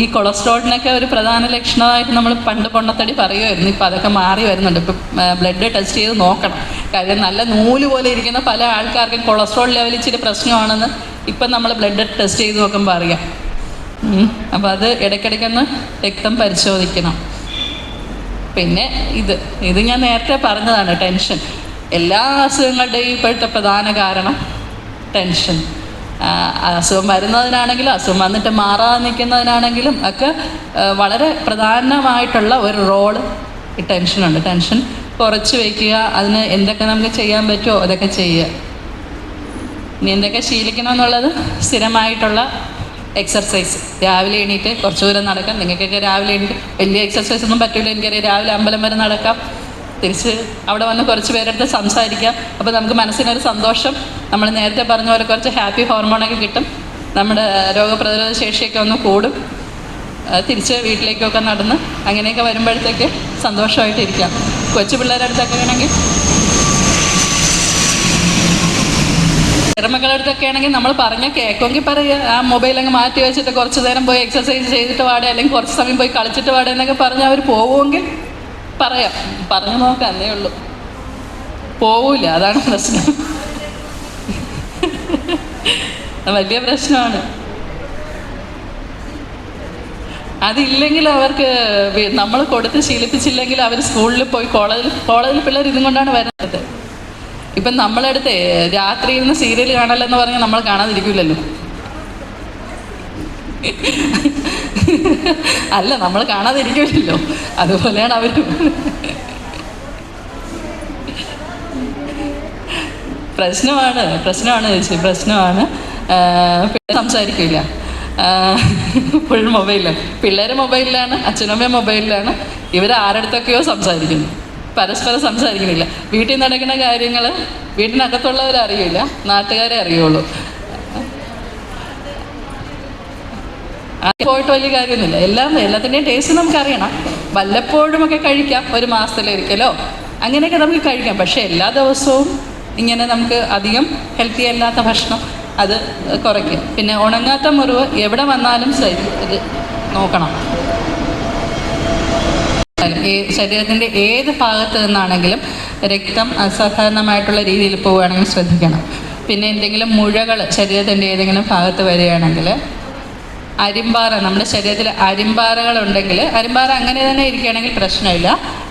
ഈ കൊളസ്ട്രോളിനൊക്കെ ഒരു പ്രധാന ലക്ഷണമായിട്ട് നമ്മൾ പണ്ട് പൊണ്ണത്തടി പറയുമായിരുന്നു. ഇപ്പം അതൊക്കെ മാറി വരുന്നുണ്ട്. ഇപ്പം ബ്ലഡ് ടെസ്റ്റ് ചെയ്ത് നോക്കണം. കാര്യം നല്ല നൂല് പോലെ ഇരിക്കുന്ന പല ആൾക്കാർക്കും കൊളസ്ട്രോൾ ലെവൽ ഇച്ചിരി പ്രശ്നമാണെന്ന് ഇപ്പം നമ്മൾ ബ്ലഡ് ടെസ്റ്റ് ചെയ്ത് നോക്കുമ്പോൾ അറിയാം. അപ്പോൾ അത് ഇടയ്ക്കിടയ്ക്കൊന്ന് രക്തം പരിശോധിക്കണം. പിന്നെ ഇത് ഞാൻ നേരത്തെ പറഞ്ഞതാണ്, ടെൻഷൻ. എല്ലാ അസുഖങ്ങളുടെയും ഇപ്പോഴത്തെ പ്രധാന കാരണം ടെൻഷൻ. അസുഖം വരുന്നതിനാണെങ്കിലും അസുഖം വന്നിട്ട് മാറാതെ നിൽക്കുന്നതിനാണെങ്കിലും ഒക്കെ വളരെ പ്രധാനമായിട്ടുള്ള ഒരു റോള് ഈ ടെൻഷനുണ്ട്. ടെൻഷൻ കുറച്ച് വയ്ക്കുക, അതിന് എന്തൊക്കെ നമുക്ക് ചെയ്യാൻ പറ്റുമോ അതൊക്കെ ചെയ്യുക. ഇനി എന്തൊക്കെ ശീലിക്കണമെന്നുള്ളത് സ്ഥിരമായിട്ടുള്ള എക്സർസൈസ്. രാവിലെ എണീറ്റ് കുറച്ച് ദൂരം നടക്കാം. നിങ്ങൾക്കൊക്കെ രാവിലെ എണീറ്റ് വലിയ എക്സർസൈസ് ഒന്നും പറ്റില്ല, എനിക്കറിയാം. രാവിലെ അമ്പലം വരെ നടക്കാം, തിരിച്ച് അവിടെ വന്ന് കുറച്ച് പേരെടുത്ത് സംസാരിക്കാം. അപ്പോൾ നമുക്ക് മനസ്സിനൊരു സന്തോഷം, നമ്മൾ നേരത്തെ പറഞ്ഞ പോലെ കുറച്ച് ഹാപ്പി ഹോർമോണൊക്കെ കിട്ടും, നമ്മുടെ രോഗപ്രതിരോധ ശേഷിയൊക്കെ ഒന്ന് കൂടും. തിരിച്ച് വീട്ടിലേക്കൊക്കെ നടന്ന് അങ്ങനെയൊക്കെ വരുമ്പോഴത്തേക്ക് സന്തോഷമായിട്ടിരിക്കാം. കൊച്ചു പിള്ളേരുടെ അടുത്തൊക്കെ ആണെങ്കിൽ, ചെറുമക്കളുടെ അടുത്തൊക്കെ ആണെങ്കിൽ നമ്മൾ പറഞ്ഞാൽ കേൾക്കുമെങ്കിൽ പറയുക, ആ മൊബൈൽ അങ്ങ് മാറ്റി വെച്ചിട്ട് കുറച്ച് നേരം പോയി എക്സർസൈസ് ചെയ്തിട്ട് പാടുക, അല്ലെങ്കിൽ കുറച്ച് സമയം പോയി കളിച്ചിട്ട് പാടുക എന്നൊക്കെ പറഞ്ഞാൽ അവർ പോവുമെങ്കിൽ പറയാം. പറഞ്ഞു നോക്കാം, എന്നേ ഉള്ളൂ. പോവില്ല, അതാണ് പ്രശ്നം. വലിയ പ്രശ്നമാണ്. അതില്ലെങ്കിൽ അവർക്ക് നമ്മൾ കൊടുത്ത് ശീലിപ്പിച്ചില്ലെങ്കിൽ അവർ സ്കൂളിൽ പോയി കോളേജിൽ പിള്ളേർ ഇതും കൊണ്ടാണ് വരുന്നത്. ഇപ്പം നമ്മളടുത്ത് രാത്രി ഇരുന്ന് സീരിയൽ കാണലെന്ന് പറഞ്ഞാൽ നമ്മൾ കാണാതിരിക്കില്ലല്ലോ. അല്ല, നമ്മൾ കാണാതിരിക്കില്ലല്ലോ. അതുപോലെയാണ് അവർ. പ്രശ്നമാണ് ചേച്ചി, പ്രശ്നമാണ്. പിള്ളേർ സംസാരിക്കില്ല, ഫുൾ മൊബൈലാണ്. പിള്ളേർ മൊബൈലിലാണ്, അച്ഛനമ്മയും മൊബൈലിലാണ്. ഇവർ ആരടുത്തൊക്കെയോ സംസാരിക്കുന്നു, പരസ്പരം സംസാരിക്കുന്നില്ല. വീട്ടിൽ നടക്കുന്ന കാര്യങ്ങൾ വീട്ടിനകത്തുള്ളവരറിയില്ല, നാട്ടുകാരെ അറിയുള്ളൂ. പോയിട്ട് വലിയ കാര്യമൊന്നുമില്ല. എല്ലാത്തിൻ്റെയും ടേസ്റ്റ് നമുക്കറിയണം. വല്ലപ്പോഴുമൊക്കെ കഴിക്കാം, ഒരു മാസത്തിലൊരിക്കലോ അങ്ങനെയൊക്കെ നമുക്ക് കഴിക്കാം. പക്ഷേ എല്ലാ ദിവസവും ഇങ്ങനെ നമുക്ക് അധികം ഹെൽത്തി അല്ലാത്ത ഭക്ഷണം അത് കുറയ്ക്കും. പിന്നെ ഉണങ്ങാത്ത മുറിവ് എവിടെ വന്നാലും ഇത് നോക്കണം. ശരീരത്തിൻ്റെ ഏത് ഭാഗത്ത് നിന്നാണെങ്കിലും രക്തം അസാധാരണമായിട്ടുള്ള രീതിയിൽ പോവുകയാണെങ്കിൽ ശ്രദ്ധിക്കണം. പിന്നെ എന്തെങ്കിലും മുഴകൾ ശരീരത്തിൻ്റെ ഏതെങ്കിലും ഭാഗത്ത് വരികയാണെങ്കിൽ, അരിമ്പാറ, നമ്മുടെ ശരീരത്തിൽ അരിമ്പാറകളുണ്ടെങ്കിൽ, അരിമ്പാറ അങ്ങനെ തന്നെ ഇരിക്കുകയാണെങ്കിൽ പ്രശ്നമില്ല.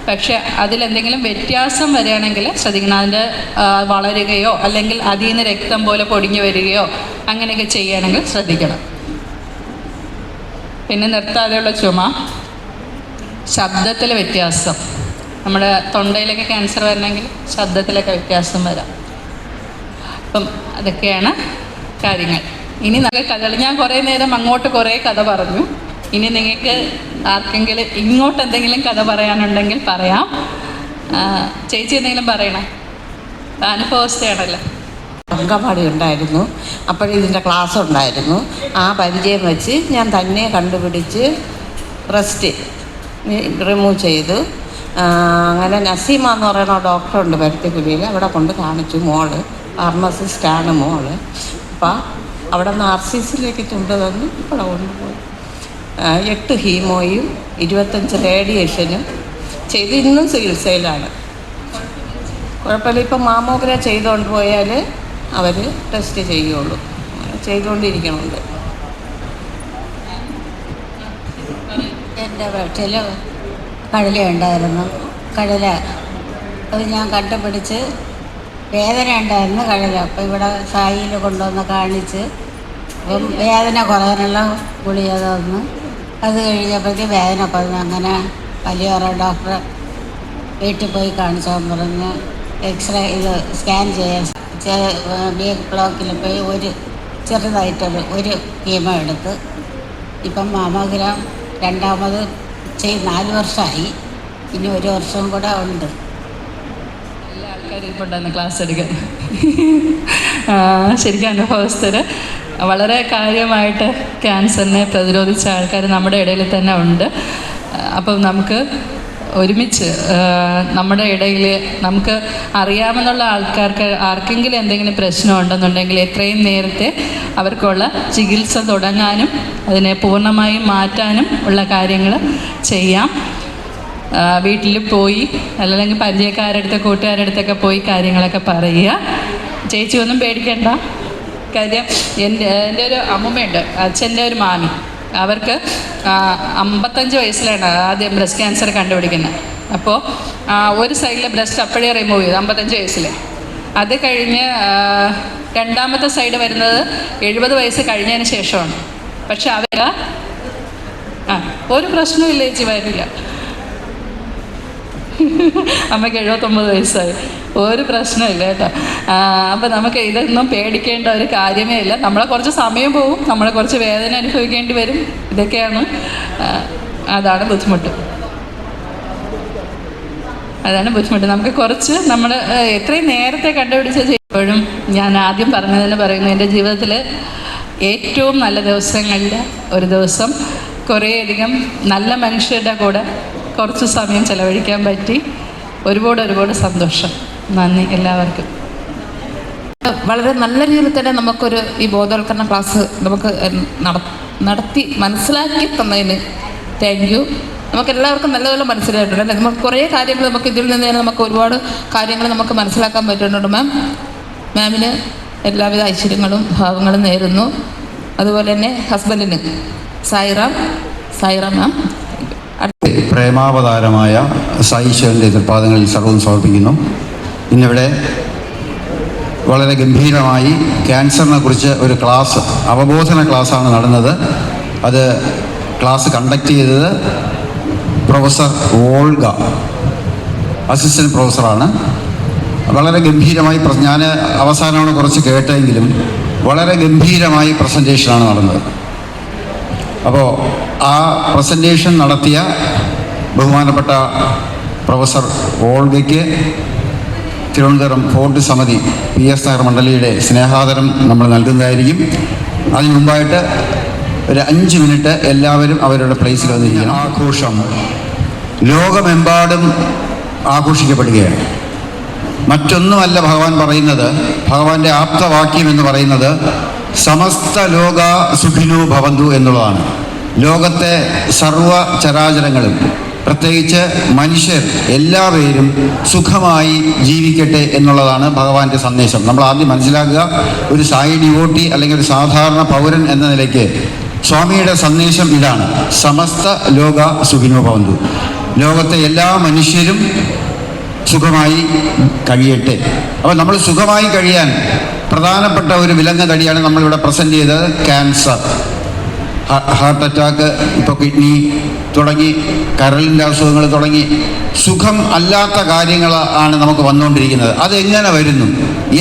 പക്ഷേ അതിലെന്തെങ്കിലും വ്യത്യാസം വരികയാണെങ്കിൽ ശ്രദ്ധിക്കണം. അതിൻ്റെ വളരുകയോ അല്ലെങ്കിൽ അതിൽ നിന്ന് രക്തം പോലെ പൊടിഞ്ഞു വരികയോ അങ്ങനെയൊക്കെ ചെയ്യുകയാണെങ്കിൽ ശ്രദ്ധിക്കണം. പിന്നെ നിർത്താതെയുള്ള ചുമ, ശബ്ദത്തിൽ വ്യത്യാസം, നമ്മുടെ തൊണ്ടയിലൊക്കെ ക്യാൻസർ വരണമെങ്കിൽ ശബ്ദത്തിലൊക്കെ വ്യത്യാസം വരാം. അപ്പം അതൊക്കെയാണ് കാര്യങ്ങൾ. ഇനി നല്ല കഥകൾ, ഞാൻ കുറേ നേരം അങ്ങോട്ട് കുറേ കഥ പറഞ്ഞു. ഇനി നിങ്ങൾക്ക് ആർക്കെങ്കിലും ഇങ്ങോട്ട് എന്തെങ്കിലും കഥ പറയാനുണ്ടെങ്കിൽ പറയാം. ചേച്ചി എന്തെങ്കിലും പറയണേ? അനുഭവസ്ഥയാണല്ലോ. അങ്കമാടി ഉണ്ടായിരുന്നു, അപ്പോഴിതിൻ്റെ ക്ലാസ് ഉണ്ടായിരുന്നു. ആ പരിചയം വെച്ച് ഞാൻ തന്നെ കണ്ടുപിടിച്ച് ബ്രസ്റ്റ് റിമൂവ് ചെയ്തു. അങ്ങനെ നസീമ എന്ന് പറയുന്ന ഡോക്ടറുണ്ട് പരുത്തിക്കുഴിയിൽ, അവിടെ കൊണ്ട് കാണിച്ചു. മോള് ഫാർമസിസ്റ്റാണ് മോള്. അപ്പം അവിടെ നിന്ന് RCCയിലേക്ക് കൊണ്ടുവന്ന് ഇവിടെ കൊണ്ടുപോയി 8 ഹീമോയും 25 റേഡിയേഷനും ചെയ്ത് ഇന്നും ചികിത്സയിലാണ്. കുഴപ്പമില്ല. ഇപ്പം മാമോഗ്രാം ചെയ്തുകൊണ്ട് പോയാൽ അവർ ടെസ്റ്റ് ചെയ്യുള്ളൂ, ചെയ്തുകൊണ്ടിരിക്കണുണ്ട്. എൻ്റെ വീട്ടിൽ കടല ഉണ്ടായിരുന്നു. കടല അത് ഞാൻ കണ്ടുപിടിച്ച് വേദന ഉണ്ടായിരുന്നു കടല. അപ്പോൾ ഇവിടെ സായിയിൽ കൊണ്ടുവന്ന് കാണിച്ച് അപ്പം വേദന കുറയാനുള്ള ഗുളിക തന്നു. അത് കഴിഞ്ഞപ്പോഴത്തേക്ക് വേദന കുറഞ്ഞു. അങ്ങനെ വലിയ ഡോക്ടറെ വീട്ടിൽ പോയി കാണിച്ചാൽ പറഞ്ഞ് എക്സ്റേ ഇത് സ്കാൻ ചെയ്യാൻ ബി ബ്ലോക്കിൽ പോയി ഒരു ചെറുതായിട്ടൊരു കീമോ എടുത്ത് ഇപ്പം മാമോഗ്രാം രണ്ടാമത് 4 വർഷമായി. ഇനി 1 വർഷം കൂടെ ഉണ്ട്. എല്ലാ ആൾക്കാരും ഇരിപ്പുണ്ടായിരുന്നു ക്ലാസ് എടുക്കാൻ. ശരിക്കും അനുഭവസ്ഥർ വളരെ കാര്യമായിട്ട് ക്യാൻസറിനെ പ്രതിരോധിച്ച ആൾക്കാർ നമ്മുടെ ഇടയിൽ തന്നെ ഉണ്ട്. അപ്പം നമുക്ക് ഒരുമിച്ച് നമ്മുടെ ഇടയിൽ നമുക്ക് അറിയാമെന്നുള്ള ആൾക്കാർക്ക് ആർക്കെങ്കിലും എന്തെങ്കിലും പ്രശ്നം ഉണ്ടെന്നുണ്ടെങ്കിൽ എത്രയും നേരത്തെ അവർക്കുള്ള ചികിത്സ തുടങ്ങാനും അതിനെ പൂർണ്ണമായും മാറ്റാനും ഉള്ള കാര്യങ്ങൾ ചെയ്യാം. വീട്ടിൽ പോയി അല്ലെങ്കിൽ പരിചയക്കാരുടെ അടുത്ത് കൂട്ടുകാരുടെ അടുത്തൊക്കെ പോയി കാര്യങ്ങളൊക്കെ പറയുക. ചേച്ചി ഒന്നും പേടിക്കണ്ട. കാര്യം എൻ്റെ ഒരു അമ്മൂമ്മയുണ്ട്, അച്ഛൻ്റെ ഒരു മാമി, അവർക്ക് 55 വയസ്സിലാണ് ആദ്യം ബ്രസ്റ്റ് ക്യാൻസർ കണ്ടുപിടിക്കുന്നത്. അപ്പോൾ ഒരു സൈഡിലെ ബ്രസ്റ്റ് അപ്പോഴേ റിമൂവ് ചെയ്തു 55 വയസ്സിൽ. അത് കഴിഞ്ഞ് രണ്ടാമത്തെ സൈഡ് വരുന്നത് 70 വയസ്സ് കഴിഞ്ഞതിന് ശേഷമാണ്. പക്ഷെ അവർ ഒരു പ്രശ്നമില്ല ചേച്ചി, വരില്ല. അമ്മയ്ക്ക് 79 വയസ്സായി, ഒരു പ്രശ്നമില്ല കേട്ടോ. അപ്പം നമുക്ക് ഇതൊന്നും പേടിക്കേണ്ട ഒരു കാര്യമേ ഇല്ല. നമ്മളെ കുറച്ച് സമയം പോവും, നമ്മളെ കുറച്ച് വേദന അനുഭവിക്കേണ്ടി വരും. ഇതൊക്കെയാണ്, അതാണ് ബുദ്ധിമുട്ട്. നമുക്ക് കുറച്ച് നമ്മൾ എത്രയും നേരത്തെ കണ്ടുപിടിച്ച് ചെയ്യുമ്പോഴും ഞാൻ ആദ്യം പറഞ്ഞതിന് പറയുന്നു, എൻ്റെ ജീവിതത്തിൽ ഏറ്റവും നല്ല ദിവസങ്ങളിൽ ഒരു ദിവസം കുറേയധികം നല്ല മനുഷ്യരുടെ കൂടെ കുറച്ച് സമയം ചെലവഴിക്കാൻ പറ്റി. ഒരുപാട് സന്തോഷം. നന്ദി എല്ലാവർക്കും. വളരെ നല്ല രീതിയിൽ തന്നെ നമുക്കൊരു ഈ ബോധവൽക്കരണ ക്ലാസ് നമുക്ക് നടത്തി മനസ്സിലാക്കി തന്നതിന് താങ്ക് യു. നമുക്കെല്ലാവർക്കും നല്ലപോലെ മനസ്സിലായിട്ടുണ്ട് അല്ലേ? നമുക്ക് കുറേ കാര്യങ്ങൾ നമുക്ക് ഇതിൽ നിന്ന് തന്നെ നമുക്ക് ഒരുപാട് കാര്യങ്ങൾ നമുക്ക് മനസ്സിലാക്കാൻ പറ്റുന്നുണ്ട്. മാമിന് എല്ലാവിധ ഐശ്വര്യങ്ങളും ഭാവങ്ങളും നേരുന്നു. അതുപോലെ തന്നെ ഹസ്ബൻഡിന് സായിറാം മാം. പ്രേമാവതാരമായ സായിശ്വരൻ്റെ തൃപ്പാദങ്ങളിൽ സർവ്വം സമർപ്പിക്കുന്നു. ഇന്നിവിടെ വളരെ ഗംഭീരമായി ക്യാൻസറിനെ കുറിച്ച് ഒരു ക്ലാസ്, അവബോധന ക്ലാസ്സാണ് നടന്നത്. അത് ക്ലാസ് കണ്ടക്ട് ചെയ്തത് പ്രൊഫസർ വോൾഗ, അസിസ്റ്റൻറ്റ് പ്രൊഫസറാണ്. വളരെ ഗംഭീരമായി ഞാൻ അവസാനമാണ് കുറച്ച് കേട്ടെങ്കിലും വളരെ ഗംഭീരമായി പ്രസൻറ്റേഷനാണ് നടന്നത്. അപ്പോൾ ആ പ്രസൻറ്റേഷൻ നടത്തിയ ബഹുമാനപ്പെട്ട പ്രൊഫസർ വോൾഗയ്ക്ക് തിരുവനന്തപുരം ഫോർട്ട് സമിതി PS നായർ മണ്ഡലിയുടെ സ്നേഹാദരം നമ്മൾ നൽകുന്നതായിരിക്കും. അതിന് മുമ്പായിട്ട് ഒരു 5 മിനിറ്റ് എല്ലാവരും അവരുടെ പ്ലേസിൽ വന്നിരിക്കണം. ആഘോഷം ലോകമെമ്പാടും ആഘോഷിക്കപ്പെടുകയാണ്. മറ്റൊന്നുമല്ല ഭഗവാൻ പറയുന്നത്, ഭഗവാന്റെ ആപ്തവാക്യം എന്ന് പറയുന്നത് സമസ്ത ലോക സുഖിനോ ഭവന്തു എന്നുള്ളതാണ്. ലോകത്തെ സർവ ചരാചരങ്ങളും പ്രത്യേകിച്ച് മനുഷ്യർ എല്ലാവരും സുഖമായി ജീവിക്കട്ടെ എന്നുള്ളതാണ് ഭഗവാന്റെ സന്ദേശം. നമ്മൾ ആദ്യം മനസ്സിലാക്കുക, ഒരു സായി ഡിവോട്ടി അല്ലെങ്കിൽ ഒരു സാധാരണ പൗരൻ എന്ന നിലയ്ക്ക് സ്വാമിയുടെ സന്ദേശം ഇതാണ്: സമസ്ത ലോക സുഖിനോ ഭവന്തു. ലോകത്തെ എല്ലാ മനുഷ്യരും സുഖമായി കഴിയട്ടെ. അപ്പോൾ നമ്മൾ സുഖമായി കഴിയാൻ പ്രധാനപ്പെട്ട ഒരു വിലങ്ങ് തടിയാണ് നമ്മളിവിടെ പ്രസൻറ്റ് ചെയ്തത്. ക്യാൻസർ, ഹാർട്ട് അറ്റാക്ക്, ഇപ്പോൾ കിഡ്നി തുടങ്ങി കരളിൻ്റെ അസുഖങ്ങൾ തുടങ്ങി സുഖം അല്ലാത്ത കാര്യങ്ങൾ ആണ് നമുക്ക് വന്നുകൊണ്ടിരിക്കുന്നത്. അതെങ്ങനെ വരുന്നു,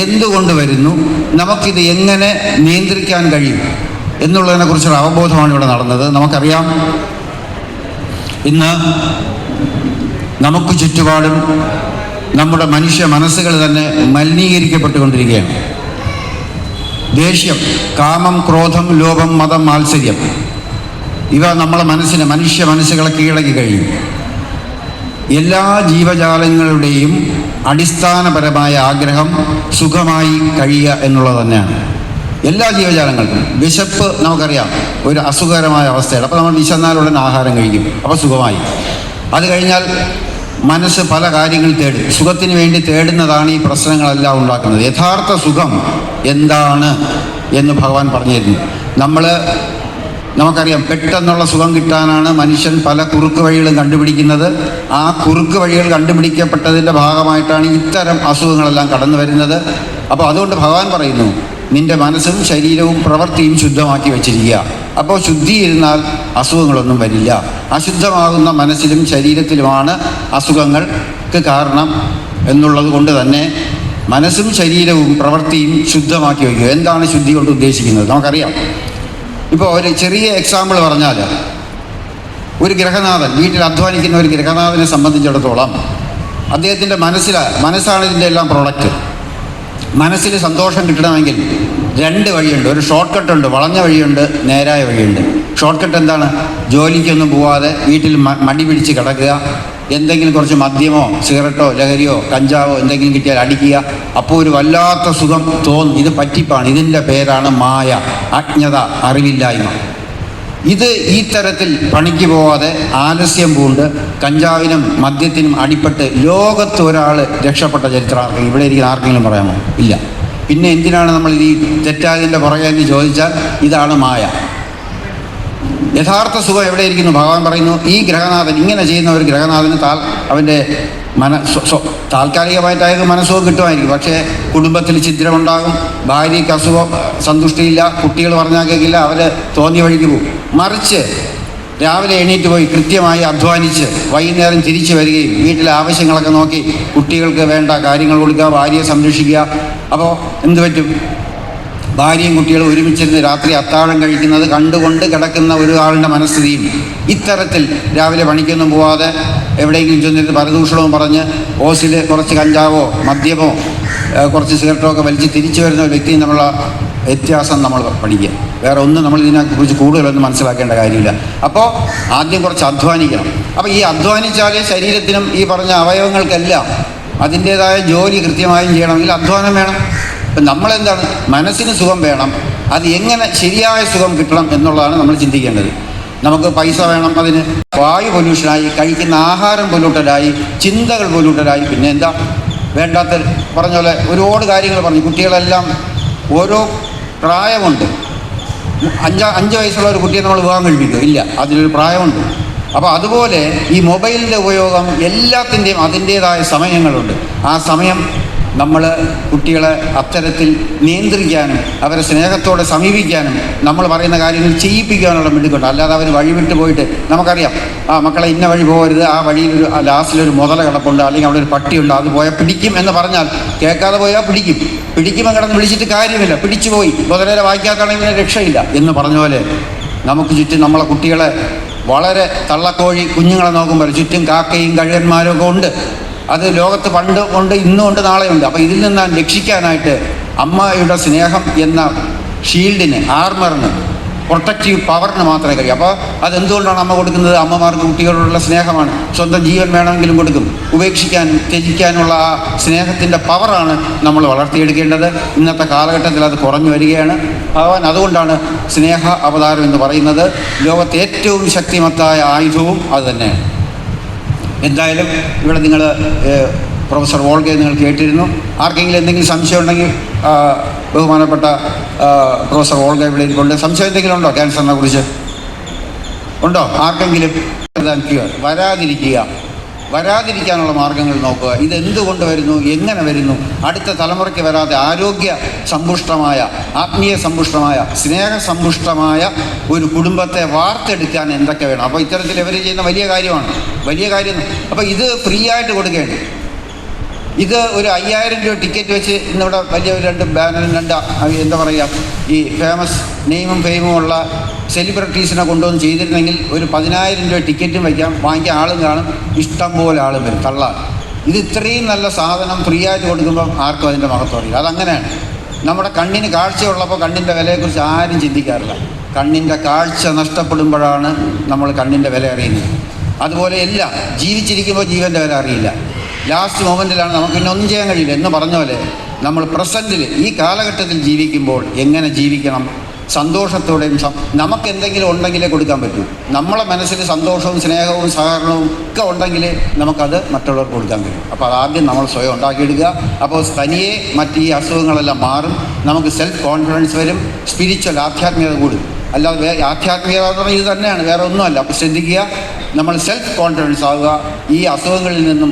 എന്തുകൊണ്ട് വരുന്നു, നമുക്കിത് എങ്ങനെ നിയന്ത്രിക്കാൻ കഴിയും എന്നുള്ളതിനെക്കുറിച്ചുള്ള അവബോധമാണ് ഇവിടെ നടന്നത്. നമുക്കറിയാം, ഇന്ന് നമുക്ക് ചുറ്റുപാടും നമ്മുടെ മനുഷ്യ മനസ്സുകൾ തന്നെ മലിനീകരിക്കപ്പെട്ടുകൊണ്ടിരിക്കുകയാണ്. ദേഷ്യം, കാമം, ക്രോധം, ലോഭം, മതം, മാത്സര്യം, ഇവ നമ്മളെ മനുഷ്യ മനസ്സുകളെ കീഴടക്കി കഴിയും. എല്ലാ ജീവജാലങ്ങളുടെയും അടിസ്ഥാനപരമായ ആഗ്രഹം സുഖമായി കഴിയുക എന്നുള്ളത് തന്നെയാണ്. എല്ലാ ജീവജാലങ്ങൾക്കും വിശപ്പ് നമുക്കറിയാം ഒരു അസുഖകരമായ അവസ്ഥയാണ്. അപ്പോൾ നമ്മൾ വിശന്നാലുടൻ ആഹാരം കഴിക്കും, അപ്പോൾ സുഖമായി. അത് കഴിഞ്ഞാൽ മനസ്സ് പല കാര്യങ്ങൾ തേടും. സുഖത്തിന് വേണ്ടി തേടുന്നതാണ് ഈ പ്രശ്നങ്ങളെല്ലാം ഉണ്ടാക്കുന്നത്. യഥാർത്ഥ സുഖം എന്താണ് എന്ന് ഭഗവാൻ പറഞ്ഞു തരുന്നു. നമുക്കറിയാം, പെട്ടെന്നുള്ള സുഖം കിട്ടാനാണ് മനുഷ്യൻ പല കുറുക്ക് വഴികളും കണ്ടുപിടിക്കുന്നത്. ആ കുറുക്ക് വഴികൾ കണ്ടുപിടിക്കപ്പെട്ടതിൻ്റെ ഭാഗമായിട്ടാണ് ഇത്തരം അസുഖങ്ങളെല്ലാം കടന്നു വരുന്നത്. അപ്പോൾ അതുകൊണ്ട് ഭഗവാൻ പറയുന്നു, നിൻ്റെ മനസ്സും ശരീരവും പ്രവൃത്തിയും ശുദ്ധമാക്കി വച്ചിരിക്കുക. അപ്പോൾ ശുദ്ധി ഇരുന്നാൽ അസുഖങ്ങളൊന്നും വരില്ല. അശുദ്ധമാകുന്ന മനസ്സിലും ശരീരത്തിലുമാണ് അസുഖങ്ങൾക്ക് കാരണം എന്നുള്ളത് കൊണ്ട് തന്നെ മനസ്സും ശരീരവും പ്രവൃത്തിയും ശുദ്ധമാക്കി വയ്ക്കുക. എന്താണ് ശുദ്ധി കൊണ്ട് ഉദ്ദേശിക്കുന്നത് നമുക്കറിയാം. ഇപ്പോൾ ഒരു ചെറിയ എക്സാമ്പിൾ പറഞ്ഞാൽ, ഒരു ഗൃഹനാഥൻ, വീട്ടിൽ അധ്വാനിക്കുന്ന ഒരു ഗൃഹനാഥനെ സംബന്ധിച്ചിടത്തോളം അദ്ദേഹത്തിൻ്റെ മനസ്സാണ് ഇതിൻ്റെ എല്ലാം പ്രോഡക്റ്റ്. മനസ്സിൽ സന്തോഷം കിട്ടണമെങ്കിൽ 2 വഴിയുണ്ട്. ഒരു ഷോർട്ട് കട്ടുണ്ട്, വളഞ്ഞ വഴിയുണ്ട്, നേരായ വഴിയുണ്ട്. ഷോർട്ട് കട്ട് എന്താണ്? ജോലിക്കൊന്നും പോവാതെ വീട്ടിൽ മടി പിടിച്ച് കിടക്കുക, എന്തെങ്കിലും കുറച്ച് മദ്യമോ സിഗരറ്റോ ലഹരിയോ കഞ്ചാവോ എന്തെങ്കിലും കിട്ടിയാൽ അടിക്കുക. അപ്പോൾ ഒരു വല്ലാത്ത സുഖം തോന്നും. ഇത് പറ്റിപ്പാണ്. ഇതിൻ്റെ പേരാണ് മായ, അജ്ഞത, അറിവില്ലായ്മ. ഇത് ഈ തരത്തിൽ പണിക്ക് പോവാതെ ആലസ്യം പൂണ്ട് കഞ്ചാവിനും മദ്യത്തിനും അടിപ്പെട്ട് ലോകത്ത് ഒരാൾ രക്ഷപ്പെട്ട ചരിത്രം ഇവിടെ ഇരിക്കുന്ന ആർക്കെങ്കിലും പറയാമോ? ഇല്ല. പിന്നെ എന്തിനാണ് നമ്മൾ ഈ തെറ്റായതിൻ്റെ പുറകെ എന്ന് ചോദിച്ചാൽ ഇതാണ് മായ. യഥാർത്ഥ സുഖം എവിടെയിരിക്കുന്നു? ഭഗവാൻ പറയുന്നു, ഈ ഗ്രഹനാഥൻ ഇങ്ങനെ ചെയ്യുന്ന ഒരു ഗ്രഹനാഥന് അവൻ്റെ താൽക്കാലികമായിട്ടായത് മനസ്സുഖം കിട്ടുമായിരിക്കും. പക്ഷേ കുടുംബത്തിൽ ഛിദ്രമുണ്ടാകും, ഭാര്യയ്ക്ക് അസുഖം, സന്തുഷ്ടിയില്ല, കുട്ടികൾ പറഞ്ഞാൽ കേൾക്കില്ല, അവർ തോന്നിയ വഴിക്ക് പോകും. മറിച്ച് രാവിലെ എണീറ്റ് പോയി കൃത്യമായി അധ്വാനിച്ച് വൈകുന്നേരം തിരിച്ചു വരികയും വീട്ടിലെ ആവശ്യങ്ങളൊക്കെ നോക്കി കുട്ടികൾക്ക് വേണ്ട കാര്യങ്ങൾ കൊടുക്കുക, ഭാര്യയെ സംരക്ഷിക്കുക. അപ്പോൾ എന്തു പറ്റും? ഭാര്യയും കുട്ടികളും ഒരുമിച്ചിരുന്ന് രാത്രി അത്താഴം കഴിക്കുന്നത് കണ്ടുകൊണ്ട് കിടക്കുന്ന ഒരാളുടെ മനസ്ഥിതിയും ഇത്തരത്തിൽ രാവിലെ പണിക്കൊന്നും പോവാതെ എവിടെയെങ്കിലും ചെന്നിട്ട് പരദൂഷണവും പറഞ്ഞ് ഓസിൽ കുറച്ച് കഞ്ചാവോ മദ്യമോ കുറച്ച് സിഗരറ്റോ ഒക്കെ വലിച്ച് തിരിച്ചു വരുന്ന ഒരു വ്യക്തിയും തമ്മിലുള്ള വ്യത്യാസം നമ്മൾ പഠിക്കുക. വേറെ ഒന്നും നമ്മൾ ഇതിനെക്കുറിച്ച് കൂടുതലൊന്നും മനസ്സിലാക്കേണ്ട കാര്യമില്ല. അപ്പോൾ ആദ്യം കുറച്ച് അധ്വാനിക്കണം. അപ്പോൾ ഈ അധ്വാനിച്ചാലേ ശരീരത്തിനും ഈ പറഞ്ഞ അവയവങ്ങൾക്കെല്ലാം അതിൻ്റേതായ ജോലി കൃത്യമായും ചെയ്യണമെങ്കിൽ അധ്വാനം വേണം. ഇപ്പം നമ്മളെന്താണ്, മനസ്സിന് സുഖം വേണം. അത് എങ്ങനെ ശരിയായ സുഖം കിട്ടണം എന്നുള്ളതാണ് നമ്മൾ ചിന്തിക്കേണ്ടത്. നമുക്ക് പൈസ വേണം, അതിന് വായു പൊല്യൂഷനായി, കഴിക്കുന്ന ആഹാരം പൊല്യൂട്ടഡായി, ചിന്തകൾ പൊല്യൂട്ടഡായി, പിന്നെ എന്താ വേണ്ടാത്ത പറഞ്ഞ പോലെ ഒരുപാട് കാര്യങ്ങൾ പറഞ്ഞു. കുട്ടികളെല്ലാം ഓരോ പ്രായമുണ്ട്. 5 വയസ്സുള്ള ഒരു കുട്ടിയെ നമ്മൾ വിവാഹം കഴിപ്പിക്കുക ഇല്ല, അതിലൊരു പ്രായമുണ്ട്. അപ്പോൾ അതുപോലെ ഈ മൊബൈലിൻ്റെ ഉപയോഗം എല്ലാത്തിൻ്റെയും അതിൻ്റേതായ സമയങ്ങളുണ്ട്. ആ സമയം നമ്മൾ കുട്ടികളെ അത്തരത്തിൽ നിയന്ത്രിക്കാനും അവരെ സ്നേഹത്തോടെ സമീപിക്കാനും നമ്മൾ പറയുന്ന കാര്യങ്ങൾ ചെയ്യിപ്പിക്കാനുള്ള മിടുക്കുണ്ട്. അല്ലാതെ അവർ വഴിവിട്ട് പോയിട്ട് നമുക്കറിയാം, മക്കളെ ഇന്ന വഴി പോകരുത്, ആ വഴിയിലൊരു ലാസ്റ്റിലൊരു മുതല കിടപ്പുണ്ട്, അല്ലെങ്കിൽ അവിടെ ഒരു പട്ടിയുണ്ട്, അത് പോയാൽ പിടിക്കും എന്ന് പറഞ്ഞാൽ കേൾക്കാതെ പോയാൽ പിടിക്കുമ്പോൾ കിടന്ന് വിളിച്ചിട്ട് കാര്യമില്ല, പിടിച്ചു പോയി മുതലേരെ വായിക്കാത്താണെങ്കിൽ പിന്നെ രക്ഷയില്ല എന്ന് പറഞ്ഞ പോലെ നമുക്ക് ചുറ്റും നമ്മളെ കുട്ടികളെ വളരെ തള്ളക്കോഴി കുഞ്ഞുങ്ങളെ നോക്കുമ്പോൾ ചുറ്റും കാക്കയും കഴുകന്മാരും ഒക്കെ ഉണ്ട്. അത് ലോകത്ത് പണ്ട് ഉണ്ട്, ഇന്നും ഉണ്ട്, നാളെയുണ്ട്. അപ്പോൾ ഇതിൽ നിന്ന് രക്ഷിക്കാനായിട്ട് അമ്മയുടെ സ്നേഹം എന്ന ഷീൽഡിന്, ആർമറിന്, പ്രൊട്ടക്റ്റീവ് പവറിന് മാത്രമേ കഴിയും. അപ്പോൾ അതെന്തുകൊണ്ടാണ് അമ്മ കൊടുക്കുന്നത്? അമ്മമാർക്ക് കുട്ടികളോടുള്ള സ്നേഹമാണ്. സ്വന്തം ജീവൻ വേണമെങ്കിലും കൊടുക്കും. ഉപേക്ഷിക്കാനും ത്യജിക്കാനുള്ള ആ സ്നേഹത്തിൻ്റെ പവറാണ് നമ്മൾ വളർത്തിയെടുക്കേണ്ടത്. ഇന്നത്തെ കാലഘട്ടത്തിൽ അത് കുറഞ്ഞു വരികയാണ്. ഭഗവാൻ അതുകൊണ്ടാണ് സ്നേഹ അവതാരം എന്ന് പറയുന്നത്. ലോകത്തെ ഏറ്റവും ശക്തിമത്തായ ആയുധവും അത് തന്നെയാണ്. എന്തായാലും ഇവിടെ നിങ്ങൾ പ്രൊഫസർ വോൾഗെ നിങ്ങൾ കേട്ടിരുന്നു. ആർക്കെങ്കിലും എന്തെങ്കിലും സംശയം ഉണ്ടെങ്കിൽ ബഹുമാനപ്പെട്ട പ്രൊഫസർ വോൾഗെ ഇവിടെ ഇരിക്കൊണ്ട്. സംശയം എന്തെങ്കിലും ഉണ്ടോ ക്യാൻസറിനെ കുറിച്ച്? ഉണ്ടോ ആർക്കെങ്കിലും? വരാതിരിക്കാനുള്ള മാർഗങ്ങൾ നോക്കുക. ഇതെന്തുകൊണ്ട് വരുന്നു, എങ്ങനെ വരുന്നു, അടുത്ത തലമുറയ്ക്ക് വരാതെ ആരോഗ്യ സമ്പുഷ്ടമായ, ആത്മീയ സമ്പുഷ്ടമായ, സ്നേഹസമ്പുഷ്ടമായ ഒരു കുടുംബത്തെ വാർത്തെടുക്കാൻ എന്തൊക്കെ വേണം. അപ്പോൾ ഇത്തരത്തിൽ ഇവർ ചെയ്യുന്ന വലിയ കാര്യം. അപ്പോൾ ഇത് ഫ്രീ ആയിട്ട് കൊടുക്കേണ്ടി. ഇത് ഒരു 5000 രൂപ ടിക്കറ്റ് വെച്ച് ഇന്നിവിടെ വലിയ 2 ബാനറും 2 എന്താ പറയുക, ഈ ഫേമസ് നെയിമും ഫെയിമും ഉള്ള സെലിബ്രിറ്റീസിനെ കൊണ്ടുവന്ന് ചെയ്തിരുന്നെങ്കിൽ ഒരു 10000 രൂപ ടിക്കറ്റും വയ്ക്കാം, വാങ്ങിക്കാൻ ആളും കാണും, ഇഷ്ടം പോലെ ആളും വരും, തള്ളാൻ. ഇത് ഇത്രയും നല്ല സാധനം ഫ്രീ ആയിട്ട് കൊടുക്കുമ്പം ആർക്കും അതിൻ്റെ മഹത്വം അറിയില്ല. അതങ്ങനെയാണ്. നമ്മുടെ കണ്ണിന് കാഴ്ചയുള്ളപ്പോൾ കണ്ണിൻ്റെ വിലയെക്കുറിച്ച് ആരും ചിന്തിക്കാറില്ല. കണ്ണിൻ്റെ കാഴ്ച നഷ്ടപ്പെടുമ്പോഴാണ് നമ്മൾ കണ്ണിൻ്റെ വില അറിയുന്നത്. അതുപോലെ എല്ലാം ജീവിച്ചിരിക്കുമ്പോൾ ജീവൻ്റെ വില അറിയില്ല. ലാസ്റ്റ് മൊമെൻറ്റിലാണ് നമുക്ക് പിന്നെ ഒന്നും ചെയ്യാൻ കഴിയില്ല എന്ന് പറഞ്ഞ പോലെ നമ്മൾ പ്രസൻറ്റിൽ ഈ കാലഘട്ടത്തിൽ ജീവിക്കുമ്പോൾ എങ്ങനെ ജീവിക്കണം, സന്തോഷത്തോടെയും നമുക്ക് എന്തെങ്കിലും ഉണ്ടെങ്കിലേ കൊടുക്കാൻ പറ്റൂ. നമ്മളെ മനസ്സിൽ സന്തോഷവും സ്നേഹവും സഹകരണവും ഒക്കെ ഉണ്ടെങ്കിൽ നമുക്കത് മറ്റുള്ളവർക്ക് കൊടുക്കാൻ കഴിയും. അപ്പോൾ അതാദ്യം നമ്മൾ സ്വയം ഉണ്ടാക്കിയെടുക്കുക. അപ്പോൾ തനിയെ മറ്റ് ഈ അസുഖങ്ങളെല്ലാം മാറും. നമുക്ക് സെൽഫ് കോൺഫിഡൻസ് വരും, സ്പിരിച്വൽ ആധ്യാത്മികത കൂടും. അല്ലാതെ ആധ്യാത്മികത എന്ന് പറഞ്ഞാൽ ഇത് തന്നെയാണ്, വേറെ ഒന്നുമല്ല. അപ്പോൾ ശ്രദ്ധിക്കുക, നമ്മൾ സെൽഫ് കോൺഫിഡൻസ് ആവുക. ഈ അസുഖങ്ങളിൽ നിന്നും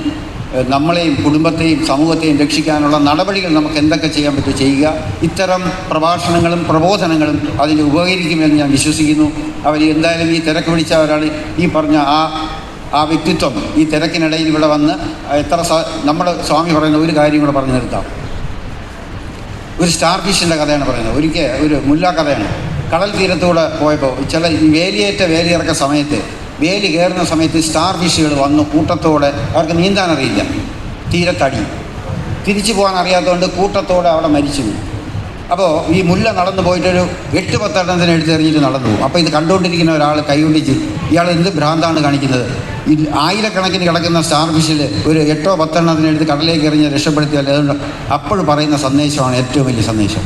നമ്മളെയും കുടുംബത്തെയും സമൂഹത്തെയും രക്ഷിക്കാനുള്ള നടപടികൾ നമുക്ക് എന്തൊക്കെ ചെയ്യാൻ പറ്റും ചെയ്യുക. ഇത്തരം പ്രഭാഷണങ്ങളും പ്രബോധനങ്ങളും അതിന് ഉപകരിക്കുമെന്ന് ഞാൻ വിശ്വസിക്കുന്നു. അവർ എന്തായാലും ഈ തിരക്ക് പിടിച്ച ഒരാൾ ഈ പറഞ്ഞ ആ വ്യക്തിത്വം ഈ തിരക്കിനിടയിൽ ഇവിടെ വന്ന് നമ്മുടെ സ്വാമി പറയുന്ന ഒരു കാര്യം കൂടെ പറഞ്ഞു നിർത്താം. ഒരു സ്റ്റാർ ഫിഷിൻ്റെ കഥയാണ് പറയുന്നത്. ഒരു മുല്ല കഥയാണ്. കടൽ തീരത്തൂടെ പോയപ്പോൾ വേലിയിറക്ക സമയത്ത്, വേലി കയറുന്ന സമയത്ത് സ്റ്റാർ ഫിഷുകൾ വന്നു കൂട്ടത്തോടെ. അവർക്ക് നീന്താൻ അറിയില്ല, തീരത്തടി തിരിച്ചു പോകാൻ അറിയാത്തതുകൊണ്ട് കൂട്ടത്തോടെ അവിടെ മരിച്ചു. അപ്പോൾ ഈ മുല്ല നടന്നു പോയിട്ടൊരു 8-10 എണ്ണത്തിന് എടുത്തെറിഞ്ഞിട്ട് നടന്നു പോകും. അപ്പോൾ ഇത് കണ്ടുകൊണ്ടിരിക്കുന്ന ഒരാൾ കൈകൊണ്ടിച്ച് ഇയാൾ എന്ത് ഭ്രാന്താണ് കാണിക്കുന്നത്, ആയിരക്കണക്കിന് കിടക്കുന്ന സ്റ്റാർ ഫിഷിൽ ഒരു 8-10 എണ്ണത്തിന് എടുത്ത് കടലേക്ക് എറിഞ്ഞ് രക്ഷപ്പെടുത്തിയാൽ അതുകൊണ്ട് അപ്പോൾ പറയുന്ന സന്ദേശമാണ് ഏറ്റവും വലിയ സന്ദേശം.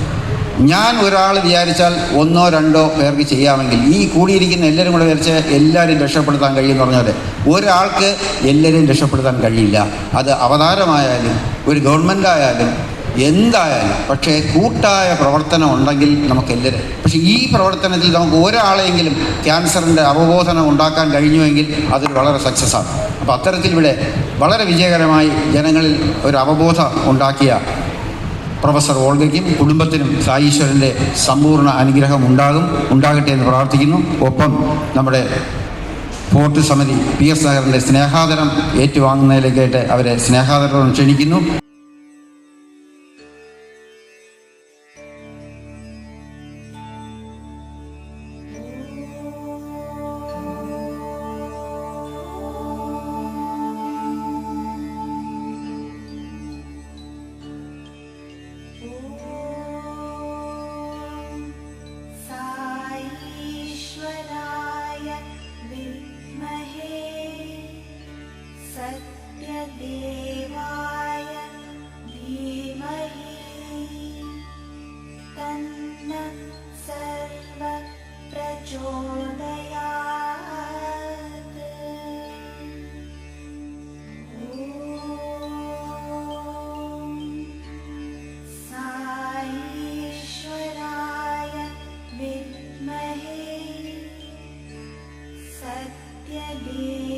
ഞാൻ ഒരാൾ വിചാരിച്ചാൽ 1-2 പേർക്ക് ചെയ്യാമെങ്കിൽ ഈ കൂടിയിരിക്കുന്ന എല്ലാവരും കൂടെ വിചാരിച്ച് എല്ലാവരും രക്ഷപ്പെടുത്താൻ കഴിയുമെന്ന് പറഞ്ഞാൽ ഒരാൾക്ക് എല്ലാവരെയും രക്ഷപ്പെടുത്താൻ കഴിയില്ല. അത് അവതാരമായാലും ഒരു ഗവൺമെൻറ്റായാലും എന്തായാലും. പക്ഷേ കൂട്ടായ പ്രവർത്തനം ഉണ്ടെങ്കിൽ നമുക്കെല്ലാവരും, പക്ഷേ ഈ പ്രവർത്തനത്തിൽ നമുക്ക് ഒരാളെങ്കിലും ക്യാൻസറിൻ്റെ അവബോധനം ഉണ്ടാക്കാൻ കഴിഞ്ഞുവെങ്കിൽ അതൊരു വളരെ സക്സസ്സാണ്. അപ്പോൾ അത്തരത്തിൽ ഇവിടെ വളരെ വിജയകരമായി ജനങ്ങളിൽ ഒരു അവബോധം ഉണ്ടാക്കിയ പ്രൊഫസർ ഓൾഗയ്ക്കും കുടുംബത്തിനും സായീശ്വരൻ്റെ സമ്പൂർണ്ണ അനുഗ്രഹം ഉണ്ടാകട്ടെ എന്ന് പ്രാർത്ഥിക്കുന്നു. ഒപ്പം നമ്മുടെ ഫോർട്ട് സമിതി PS നഗറിൻ്റെ സ്നേഹാദരം ഏറ്റുവാങ്ങുന്നതിലേക്കായിട്ട് അവരെ സ്നേഹാദരം ക്ഷണിക്കുന്നു. सत्यदेवाय धीमहि तन्न सर्वप्रचोदयात्। ॐ साईश्वराय विद्महे सत्यदेवाय